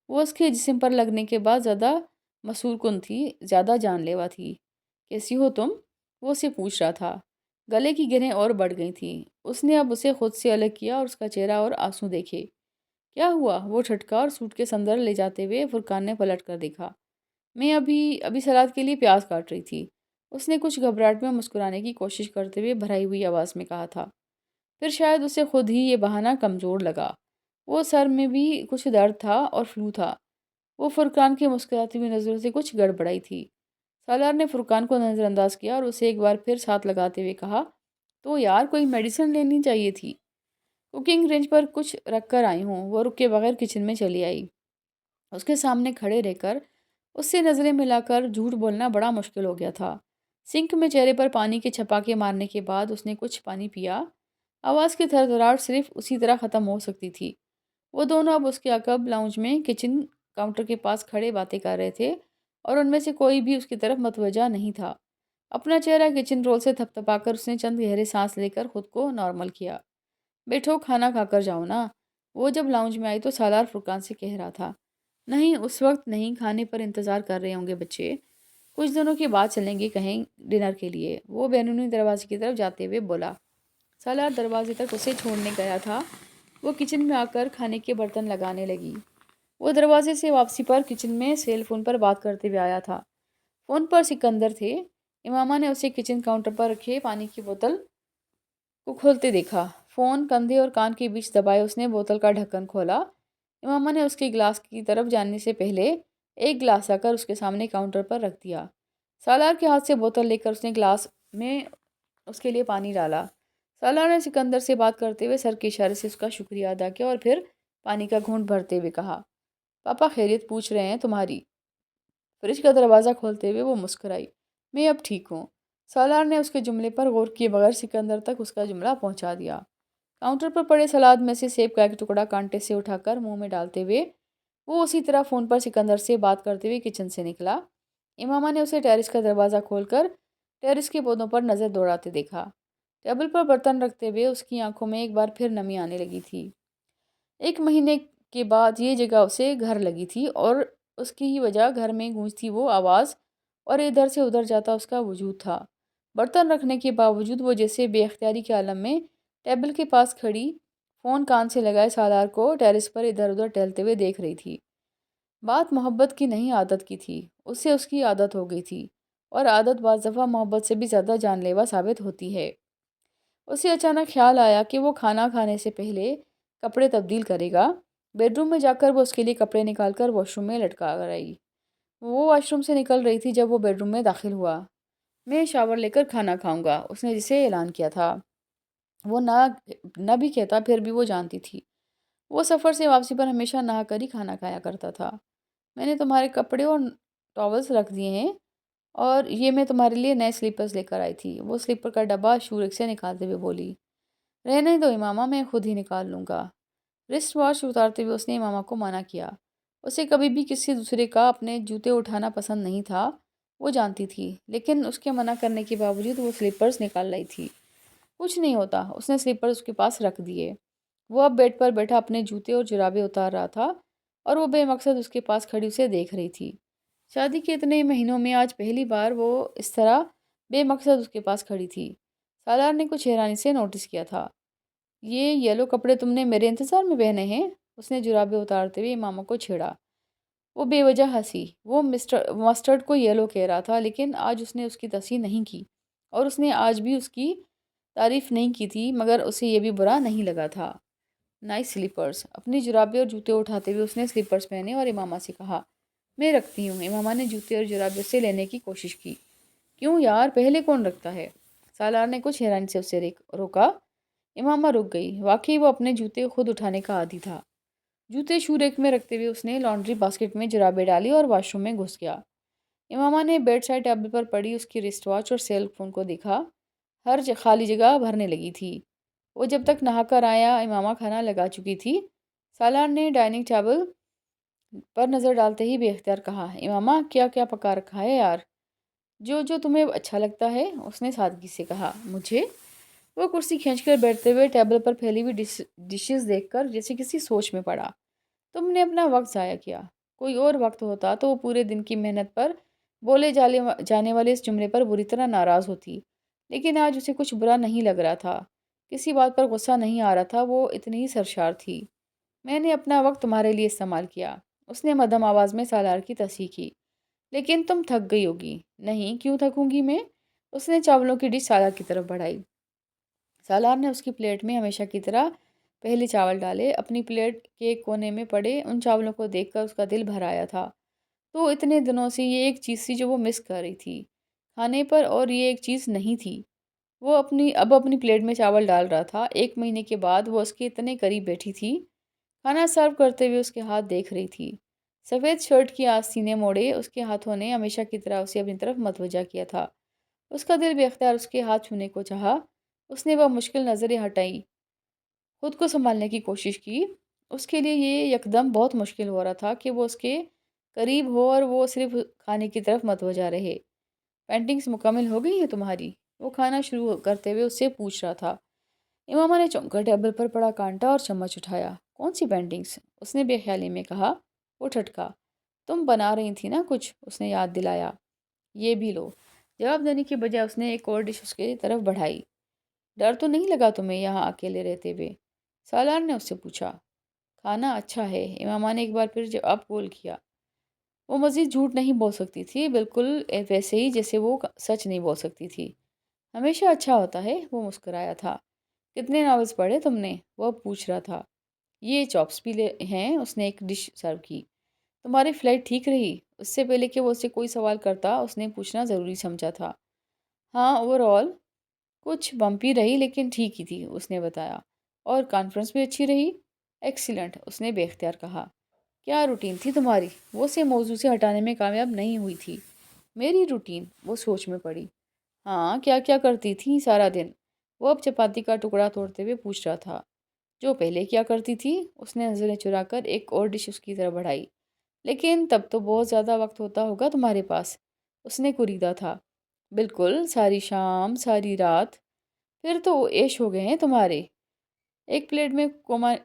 وہ اس کے جسم پر لگنے کے بعد زیادہ مسحور کن تھی، زیادہ جان لیوا تھی۔ کیسی ہو تم؟ وہ اسے پوچھ رہا تھا۔ گلے کی گرہیں اور بڑھ گئی تھیں۔ اس نے اب اسے خود سے الگ کیا اور اس کا چہرہ اور آنسو دیکھے۔ کیا ہوا؟ وہ ٹھٹکا اور سوٹ کے اندر لے جاتے ہوئے فرقان نے پلٹ کر دیکھا۔ میں ابھی سلاد کے لیے پیاز کاٹ رہی تھی، اس نے کچھ گھبراہٹ میں مسکرانے کی کوشش کرتے ہوئے بھرائی ہوئی آواز میں کہا تھا۔ پھر شاید اسے خود ہی یہ بہانہ کمزور لگا۔ وہ سر میں بھی کچھ درد تھا اور فلو تھا۔ وہ فرقان کی مسکراتی ہوئی نظروں سے کچھ گڑبڑائی تھی۔ سالار نے فرقان کو نظر انداز کیا اور اسے ایک بار پھر ساتھ لگاتے ہوئے کہا، تو یار کوئی میڈیسن لینی چاہیے تھی۔ کوکنگ رینج پر کچھ رکھ کر آئی ہوں۔ وہ رکے بغیر کچن میں چلی آئی۔ اس کے سامنے کھڑے رہ کر اس سے نظریں ملا کر جھوٹ بولنا بڑا مشکل ہو گیا تھا۔ سنک میں چہرے پر پانی کے چھپاکے مارنے کے بعد اس نے کچھ پانی پیا۔ آواز کی تھرتھراہٹ صرف اسی طرح ختم ہو سکتی تھی۔ وہ دونوں اب اس کے عقب لاؤنج میں کچن کاؤنٹر کے پاس کھڑے باتیں کر رہے تھے، اور ان میں سے کوئی بھی اس کی طرف متوجہ نہیں تھا۔ اپنا چہرہ کچن رول سے تھپتھپا کر اس نے چند گہرے سانس لے کر خود کو نارمل کیا۔ بیٹھو، کھانا کھا کر جاؤ نا۔ وہ جب لاؤنج میں آئی تو سالار فرقان سے کہہ رہا تھا، نہیں اس وقت نہیں، کھانے پر انتظار کر رہے ہوں گے بچے، کچھ دنوں کے بعد چلیں گے کہیں ڈنر کے لیے۔ وہ بیرونی دروازے کی طرف جاتے ہوئے بولا۔ سالار دروازے تک اسے چھوڑنے گیا تھا۔ وہ کچن میں آ کر کھانے کے برتن لگانے لگی۔ وہ دروازے سے واپسی پر کچن میں سیل فون پر بات کرتے ہوئے آیا تھا۔ فون پر سکندر تھے۔ امامہ نے اسے کچن کاؤنٹر پر رکھے پانی کی بوتل کو کھولتے دیکھا۔ فون کندھے اور کان کے بیچ دبائے اس نے بوتل کا ڈھکن کھولا۔ امامہ نے اس کے گلاس کی طرف جانے سے پہلے ایک گلاس لا کر اس کے سامنے کاؤنٹر پر رکھ دیا۔ سالار کے ہاتھ سے بوتل لے کر اس نے گلاس میں اس کے لیے پانی ڈالا۔ سالار نے سکندر سے بات کرتے ہوئے سر کے اشارے سے اس کا شکریہ ادا کیا اور پھر پانی کا گھونٹ بھرتے ہوئے کہا، پاپا خیریت پوچھ رہے ہیں تمہاری۔ فریج کا دروازہ کھولتے ہوئے وہ مسکرائی، میں اب ٹھیک ہوں۔ سالار نے اس کے جملے پر غور کیے بغیر سکندر تک اس کا جملہ پہنچا دیا۔ کاؤنٹر پر پڑے سلاد میں سے سیب کا ایک ٹکڑا کانٹے سے اٹھا کر منہ میں ڈالتے ہوئے وہ اسی طرح فون پر سکندر سے بات کرتے ہوئے کچن سے نکلا۔ امامہ نے اسے ٹیرس کا دروازہ کھول کر ٹیرس کے پودوں پر نظر دوڑاتے دیکھا۔ ٹیبل پر برتن رکھتے ہوئے اس کی آنکھوں میں ایک بار پھر نمی آنے لگی تھی۔ 1 مہینے کے بعد یہ جگہ اسے گھر لگی تھی، اور اس کی ہی وجہ گھر میں گونجتی وہ آواز اور ادھر سے ادھر جاتا اس کا وجود تھا۔ برتن رکھنے کے باوجود وہ جیسے بے اختیاری کے عالم میں ٹیبل کے پاس کھڑی فون کان سے لگائے سالار کو ٹیرس پر ادھر ادھر ٹہلتے ہوئے دیکھ رہی تھی۔ بات محبت کی نہیں عادت کی تھی۔ اسے اس کی عادت ہو گئی تھی، اور عادت بعض دفعہ محبت سے بھی زیادہ جان لیوا ثابت ہوتی ہے۔ اسے اچانک خیال آیا کہ وہ کھانا کھانے سے پہلے کپڑے تبدیل کرے گا۔ بیڈ روم میں جا کر وہ اس کے لیے کپڑے نکال کر واش روم میں لٹکا کر آئی۔ وہ واش روم سے نکل رہی تھی جب وہ بیڈ روم میں داخل ہوا۔ میں شاور لے کر کھانا کھاؤں گا، اس نے جسے اعلان کیا تھا۔ وہ نہ بھی کہتا پھر بھی وہ جانتی تھی۔ وہ سفر سے واپسی پر ہمیشہ نہا کر ہی کھانا کھایا کرتا تھا۔ میں نے تمہارے کپڑے اور ٹاولز رکھ دیے ہیں، اور یہ میں تمہارے لیے نئے سلیپرز لے کر آئی تھی۔ وہ سلیپر کا ڈبہ شورک سے نکالتے ہوئے بولی۔ رہنے دو امامہ، میں خود ہی نکال لوں گا۔ رسٹ واچ اتارتے ہوئے اس نے امامہ کو منع کیا۔ اسے کبھی بھی کسی دوسرے کا اپنے جوتے اٹھانا پسند نہیں تھا، وہ جانتی تھی، لیکن اس کے منع کرنے کے باوجود وہ سلیپرز نکال لائی تھی۔ کچھ نہیں ہوتا، اس نے سلیپرز اس کے پاس رکھ دیے۔ وہ اب بیڈ پر بیٹھا اپنے جوتے اور جرابیں اتار رہا تھا، اور وہ بے مقصد اس کے پاس کھڑی اسے دیکھ رہی تھی۔ شادی کے اتنے مہینوں میں آج پہلی بار وہ اس طرح بے مقصد اس کے پاس کھڑی تھی۔ سالار نے کچھ حیرانی سے نوٹس کیا تھا۔ یہ یلو کپڑے تم نے میرے انتظار میں پہنے ہیں؟ اس نے جرابیں اتارتے ہوئے امامہ کو چھیڑا۔ وہ بے وجہ ہنسی۔ وہ مسٹرڈ کو یلو کہہ رہا تھا، لیکن آج اس نے اس کی تصحیح نہیں کی، اور اس نے آج بھی اس کی تعریف نہیں کی تھی، مگر اسے یہ بھی برا نہیں لگا تھا۔ Nice sleepers. اپنی جرابیں اور جوتے اٹھاتے ہوئے اس نے سلیپرز پہنے اور امامہ سے کہا، میں رکھتی ہوں۔ امامہ نے جوتے اور جرابیں سے لینے کی کوشش کی۔ کیوں یار، پہلے کون رکھتا ہے؟ سالار نے کچھ حیرانی سے اسے روکا۔ امامہ رک گئی۔ واقعی وہ اپنے جوتے خود اٹھانے کا عادی تھا۔ جوتے شو ریک میں رکھتے ہوئے اس نے لانڈری باسکٹ میں جرابیں ڈالی اور واش روم میں گھس گیا۔ امامہ نے بیڈ سائڈ ٹیبل پر پڑی اس کی رسٹ واچ اور سیل فون کو دیکھا۔ ہر خالی جگہ بھرنے لگی تھی۔ وہ جب تک نہا کر آیا امامہ کھانا لگا چکی تھی۔ سالار نے ڈائننگ ٹیبل پر نظر ڈالتے ہی بے اختیار کہا، امامہ کیا کیا پکا رکھا ہے یار؟ جو تمہیں اچھا لگتا ہے، اس نے سادگی سے کہا۔ مجھے؟ وہ کرسی کھینچ کر بیٹھتے ہوئے ٹیبل پر پھیلی ہوئی ڈشز دیکھ کر جیسے کسی سوچ میں پڑا۔ تم نے اپنا وقت ضائع کیا۔ کوئی اور وقت ہوتا تو وہ پورے دن کی محنت پر بولے جانے والے اس جملے پر بری طرح ناراض ہوتی، لیکن آج اسے کچھ برا نہیں لگ رہا تھا، کسی بات پر غصہ نہیں آ رہا تھا، وہ اتنی ہی سرشار تھی۔ میں نے اپنا وقت تمہارے لیے استعمال کیا، اس نے مدھم آواز میں سالار کی تصحیح کی۔ لیکن تم تھک گئی ہوگی۔ نہیں، کیوں تھکوں گی میں؟ اس نے چاولوں کی ڈش سالار کی طرف بڑھائی۔ سالار نے اس کی پلیٹ میں ہمیشہ کی طرح پہلے چاول ڈالے۔ اپنی پلیٹ کے کونے میں پڑے ان چاولوں کو دیکھ کر اس کا دل بھر آیا تھا۔ تو اتنے دنوں سے یہ ایک چیز تھی جو وہ مس کر رہی تھی کھانے پر، اور یہ ایک چیز نہیں تھی۔ وہ اب اپنی پلیٹ میں چاول ڈال رہا تھا۔ 1 مہینے کے بعد وہ اس کے اتنے قریب بیٹھی تھی، کھانا سرو کرتے ہوئے اس کے ہاتھ دیکھ رہی تھی۔ سفید شرٹ کی آستینے موڑے اس کے ہاتھوں نے ہمیشہ کی طرح اسے اپنی طرف متوجہ کیا تھا۔ اس کا دل بے اختیار اس کے ہاتھ چھونے کو چاہا۔ اس نے وہ مشکل نظریں ہٹائی، خود کو سنبھالنے کی کوشش کی۔ اس کے لیے یہ یکدم بہت مشکل ہو رہا تھا کہ وہ اس کے قریب ہو اور وہ صرف کھانے کی طرف متوجہ رہے۔ پینٹنگز مکمل ہو گئی ہیں تمہاری؟ وہ کھانا شروع کرتے ہوئے اس سے پوچھ رہا تھا۔ امامہ نے چونک کر ٹیبل پر پڑا کانٹا اور چمچ اٹھایا۔ کون سی پینٹنگز؟ اس نے بے خیالی میں کہا۔ وہ ٹھٹکا۔ تم بنا رہی تھی نا کچھ، اس نے یاد دلایا۔ یہ بھی لو۔ جواب دینے کے بجائے اس نے ایک اور ڈش اس کی طرف بڑھائی۔ ڈر تو نہیں لگا تمہیں یہاں اکیلے رہتے ہوئے؟ سالار نے اس سے پوچھا۔ کھانا اچھا ہے، امامہ نے ایک بار پھر جواب قبول کیا۔ وہ مزید جھوٹ نہیں بول سکتی تھی، بالکل ویسے ہی جیسے وہ سچ نہیں بول سکتی تھی۔ ہمیشہ اچھا ہوتا ہے، وہ مسکرایا تھا۔ کتنے ناولز پڑھے تم نے؟ وہ پوچھ رہا تھا۔ یہ چاپس بھی ہیں، اس نے ایک ڈش سرو کی۔ تمہاری فلائٹ ٹھیک رہی؟ اس سے پہلے کہ وہ اس سے کوئی سوال کرتا، اس نے پوچھنا ضروری سمجھا تھا۔ ہاں، اوور آل کچھ بمپی رہی لیکن ٹھیک ہی تھی، اس نے بتایا۔ اور کانفرنس بھی اچھی رہی؟ ایکسیلنٹ، اس نے بے اختیار کہا۔ کیا روٹین تھی تمہاری؟ وہ اسے موضوع سے ہٹانے میں کامیاب نہیں ہوئی تھی۔ میری روٹین؟ وہ سوچ میں پڑی۔ ہاں، کیا کیا کرتی تھی سارا دن؟ وہ اب چپاتی کا ٹکڑا توڑتے ہوئے پوچھ رہا تھا۔ جو پہلے کیا کرتی تھی، اس نے نظریں چرا کر ایک اور ڈش اس کی طرف بڑھائی۔ لیکن تب تو بہت زیادہ وقت ہوتا ہوگا تمہارے پاس، اس نے کوریدا تھا۔ بالکل، ساری شام، ساری رات۔ پھر تو عیش ہو گئے ہیں تمہارے۔ ایک پلیٹ میں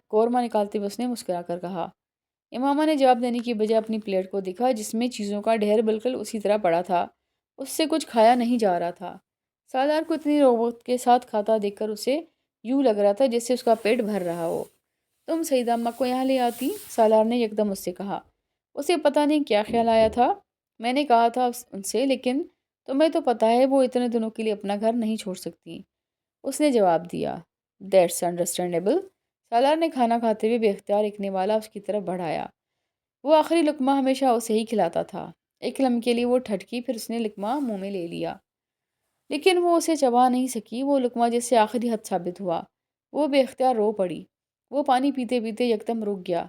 قورمہ نکالتے ہوئے اس نے مسکرا کر کہا۔ امامہ نے جواب دینے کی بجائے اپنی پلیٹ کو دیکھا جس میں چیزوں کا ڈھیر بالکل اسی طرح پڑا تھا، اس سے کچھ کھایا نہیں جا رہا تھا۔ سالار کو اتنی رغبت کے ساتھ کھاتا دیکھ کر اسے یوں لگ رہا تھا جیسے اس کا پیٹ بھر رہا ہو۔ تم سیدہ اماں کو یہاں لے آتی، سالار نے یکدم اس سے کہا۔ اسے پتہ نہیں کیا خیال آیا تھا۔ میں نے کہا تھا ان سے، لیکن تمہیں تو پتہ ہے وہ اتنے دنوں کے لیے اپنا گھر نہیں چھوڑ سکتی، اس نے جواب دیا۔ That's understandable. سالار نے کھانا کھاتے ہوئے بے اختیار ایک نوالا اس کی طرف بڑھایا۔ وہ آخری لقمہ ہمیشہ اسے ہی کھلاتا تھا۔ ایک لمحے کے لیے وہ ٹھٹکی، پھر اس نے لقمہ منہ میں لے لیا، لیکن وہ اسے چبا نہیں سکی۔ وہ لقمہ جس سے آخری حد ثابت ہوا۔ وہ بے اختیار رو پڑی۔ وہ پانی پیتے پیتے یکدم رک گیا۔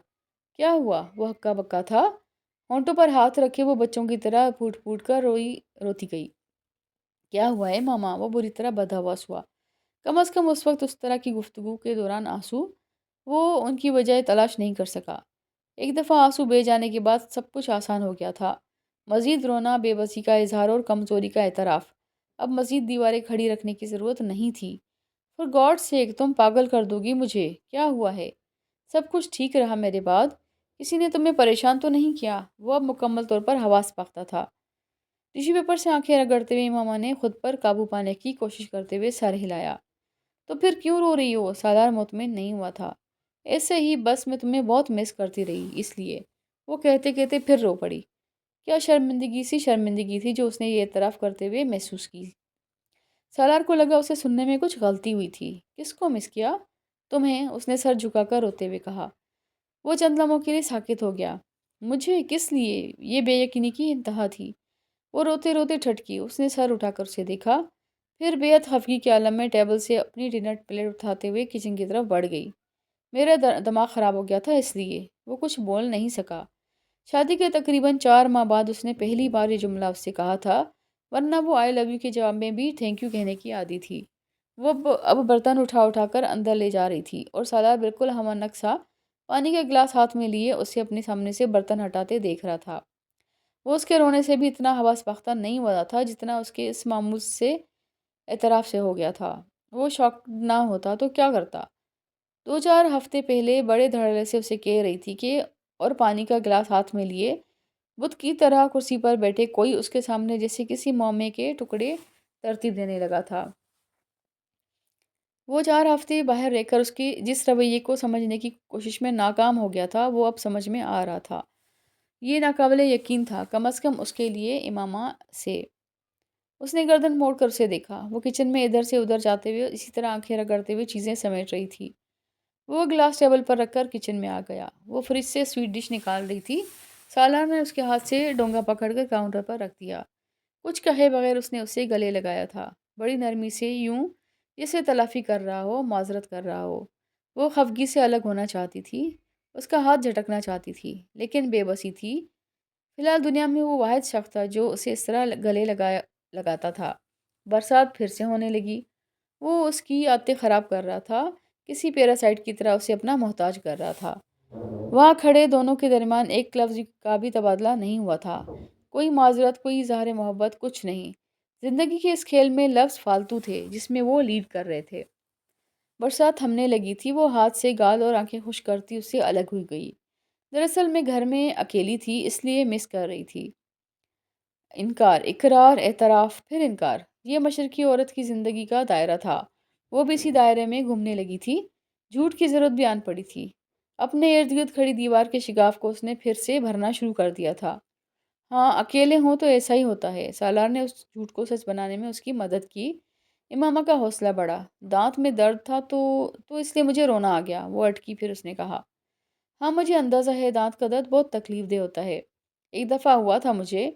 کیا ہوا؟ وہ ہکا بکا تھا۔ ہونٹوں پر ہاتھ رکھے وہ بچوں کی طرح پھوٹ پھوٹ کر روتی گئی۔ کیا ہوا ہے ماما؟ وہ بری طرح بدحواس ہوا۔ کم از کم اس وقت اس طرح کی گفتگو کے دوران آنسو وہ ان کی وجہ تلاش نہیں کر سکا۔ ایک دفعہ آنسو بہہ جانے کے بعد سب کچھ آسان ہو گیا تھا۔ مزید رونا، بے بسی کا اظہار اور کمزوری کا اعتراف۔ اب مزید دیواریں کھڑی رکھنے کی ضرورت نہیں تھی۔ فور گاڈ سیک، تم پاگل کر دو گی مجھے۔ کیا ہوا ہے؟ سب کچھ ٹھیک رہا میرے بعد؟ کسی نے تمہیں پریشان تو نہیں کیا؟ وہ اب مکمل طور پر حواس باختہ تھا۔ ٹیشو پیپر سے آنکھیں رگڑتے ہوئے ماما نے خود پر قابو پانے کی کوشش کرتے ہوئے سر ہلایا۔ تو پھر کیوں رو رہی ہو؟ سالار مطمئن نہیں ہوا تھا۔ ایسے ہی، بس میں تمہیں بہت مس کرتی رہی اس لیے۔ وہ کہتے کہتے پھر رو پڑی۔ کیا شرمندگی تھی جو اس نے یہ اعتراف کرتے ہوئے محسوس کی۔ سالار کو لگا اسے سننے میں کچھ غلطی ہوئی تھی۔ کس کو مس کیا؟ تمہیں، اس نے سر جھکا کر روتے ہوئے کہا۔ وہ چند لمحوں کے لیے ساکت ہو گیا۔ مجھے؟ کس لیے؟ یہ بے یقینی کی انتہا تھی۔ وہ روتے روتے ٹھٹکی۔ اس نے سر اٹھا کر اسے دیکھا، پھر بے حد خفگی کے عالم میں ٹیبل سے اپنی ڈنر پلیٹ اٹھاتے ہوئے کچن کی طرف بڑھ گئی۔ میرا دماغ خراب ہو گیا تھا اس لیے۔ وہ کچھ بول نہیں سکا۔ شادی کے تقریباً 4 ماہ بعد اس نے پہلی بار یہ جملہ اس سے کہا تھا، ورنہ وہ آئی لو یو کے جواب میں بھی تھینک یو کہنے کی عادی تھی۔ وہ اب برتن اٹھا اٹھا کر اندر لے جا رہی تھی اور سالار بالکل ہمہ نک سا پانی کا گلاس ہاتھ میں لیے اسے اپنے سامنے سے برتن ہٹاتے دیکھ رہا تھا۔ وہ اس کے رونے سے بھی اتنا حواس باختہ نہیں ہوا تھا جتنا اس کے اس معمول سے اعتراف سے ہو گیا تھا۔ وہ شاک نہ ہوتا تو کیا کرتا؟ 2-4 ہفتے پہلے بڑے دھڑلے سے اسے کہہ رہی تھی کہ اور پانی کا گلاس ہاتھ میں لیے بت کی طرح کرسی پر بیٹھے کوئی اس کے سامنے جیسے کسی معمے کے ٹکڑے ترتیب دینے لگا تھا۔ وہ 4 ہفتے باہر رہ کر اس کے جس رویے کو سمجھنے کی کوشش میں ناکام ہو گیا تھا وہ اب سمجھ میں آ رہا تھا۔ یہ ناقابل یقین تھا، کم از کم اس کے لیے امامہ سے۔ اس نے گردن موڑ کر اسے دیکھا۔ وہ کچن میں ادھر سے ادھر جاتے ہوئے اسی طرح آنکھیں رگڑتے ہوئے چیزیں سمیٹ رہی تھی۔ وہ گلاس ٹیبل پر رکھ کر کچن میں آ گیا۔ وہ فریج سے سویٹ ڈش نکال رہی تھی۔ سالار نے اس کے ہاتھ سے ڈونگا پکڑ کر کاؤنٹر پر رکھ دیا۔ کچھ کہے بغیر اس نے اسے گلے لگایا تھا، بڑی نرمی سے، یوں جسے تلافی کر رہا ہو، معذرت کر رہا ہو۔ وہ خفگی سے الگ ہونا چاہتی تھی، اس کا ہاتھ جھٹکنا چاہتی تھی، لیکن بے بسی تھی۔ فی الحال دنیا میں وہ واحد شخص تھا جو اسے اس طرح گلے لگاتا تھا۔ برسات پھر سے ہونے لگی۔ وہ اس کی عادتیں خراب کر رہا تھا، کسی پیراسائٹ کی طرح اسے اپنا محتاج کر رہا تھا۔ وہاں کھڑے دونوں کے درمیان ایک لفظ کا بھی تبادلہ نہیں ہوا تھا، کوئی معذرت، کوئی اظہار محبت، کچھ نہیں۔ زندگی کے اس کھیل میں لفظ فالتو تھے جس میں وہ لیڈ کر رہے تھے۔ برسات تھمنے لگی تھی۔ وہ ہاتھ سے گال اور آنکھیں خشک کرتی اس سے الگ ہوئی گئی۔ دراصل میں گھر میں اکیلی تھی، اس لیے مس کر رہی تھی۔ انکار، اقرار، اعتراف، پھر انکار، یہ مشرقی عورت کی زندگی کا دائرہ تھا۔ وہ بھی اسی دائرے میں گھومنے لگی تھی۔ جھوٹ کی ضرورت بھی آن پڑی تھی۔ اپنے ارد گرد کھڑی دیوار کے شگاف کو اس نے پھر سے بھرنا شروع کر دیا تھا۔ ہاں، اکیلے ہوں تو ایسا ہی ہوتا ہے۔ سالار نے اس جھوٹ کو سچ بنانے میں اس کی مدد کی۔ امامہ کا حوصلہ بڑھا۔ دانت میں درد تھا تو اس لیے مجھے رونا آ گیا۔ وہ اٹکی، پھر اس نے کہا، ہاں مجھے اندازہ ہے دانت کا درد بہت تکلیف دہ ہوتا ہے۔ ایک دفعہ ہوا تھا مجھے،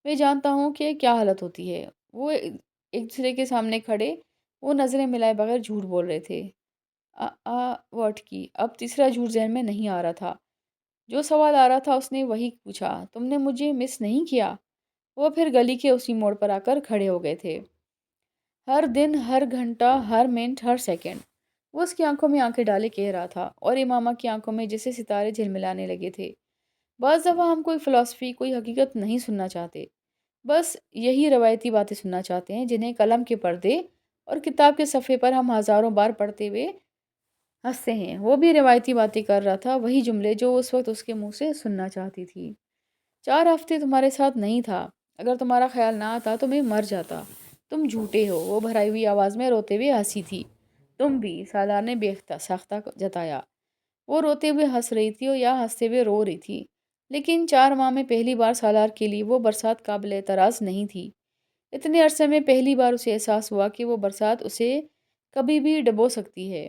میں جانتا ہوں کہ کیا حالت ہوتی ہے۔ وہ ایک دوسرے کے سامنے کھڑے، وہ نظریں ملائے بغیر جھوٹ بول رہے تھے۔ وہ اٹکی۔ اب تیسرا جھوٹ ذہن میں نہیں آ رہا تھا۔ جو سوال آ رہا تھا اس نے وہی پوچھا، تم نے مجھے مس نہیں کیا؟ وہ پھر گلی کے اسی موڑ پر آ کر کھڑے ہو گئے تھے۔ ہر دن، ہر گھنٹہ، ہر منٹ، ہر سیکنڈ، وہ اس کی آنکھوں میں آنکھیں ڈالے کہہ رہا تھا، اور امامہ کی آنکھوں میں جیسے ستارے جھلملانے لگے تھے۔ بعض دفعہ ہم کوئی فلسفی، کوئی حقیقت نہیں سننا چاہتے، بس یہی روایتی باتیں سننا چاہتے ہیں جنہیں قلم کے پردے اور کتاب کے صفحے پر ہم ہزاروں بار پڑھتے ہوئے ہنستے ہیں۔ وہ بھی روایتی باتیں کر رہا تھا، وہی جملے جو اس وقت اس کے منہ سے سننا چاہتی تھی۔ 4 ہفتے تمہارے ساتھ نہیں تھا، اگر تمہارا خیال نہ آتا تو میں مر جاتا۔ تم جھوٹے ہو، وہ بھرائی ہوئی آواز میں روتے ہوئے ہنسی تھی۔ تم بھی، سالار نے بے ساختہ جتایا۔ وہ روتے ہوئے ہنس رہی تھی یا ہنستے ہوئے رو رہی تھی، لیکن 4 ماہ میں پہلی بار سالار کے لیے وہ برسات قابل اعتراض نہیں تھی۔ اتنے عرصے میں پہلی بار اسے احساس ہوا کہ وہ برسات اسے کبھی بھی ڈبو سکتی ہے۔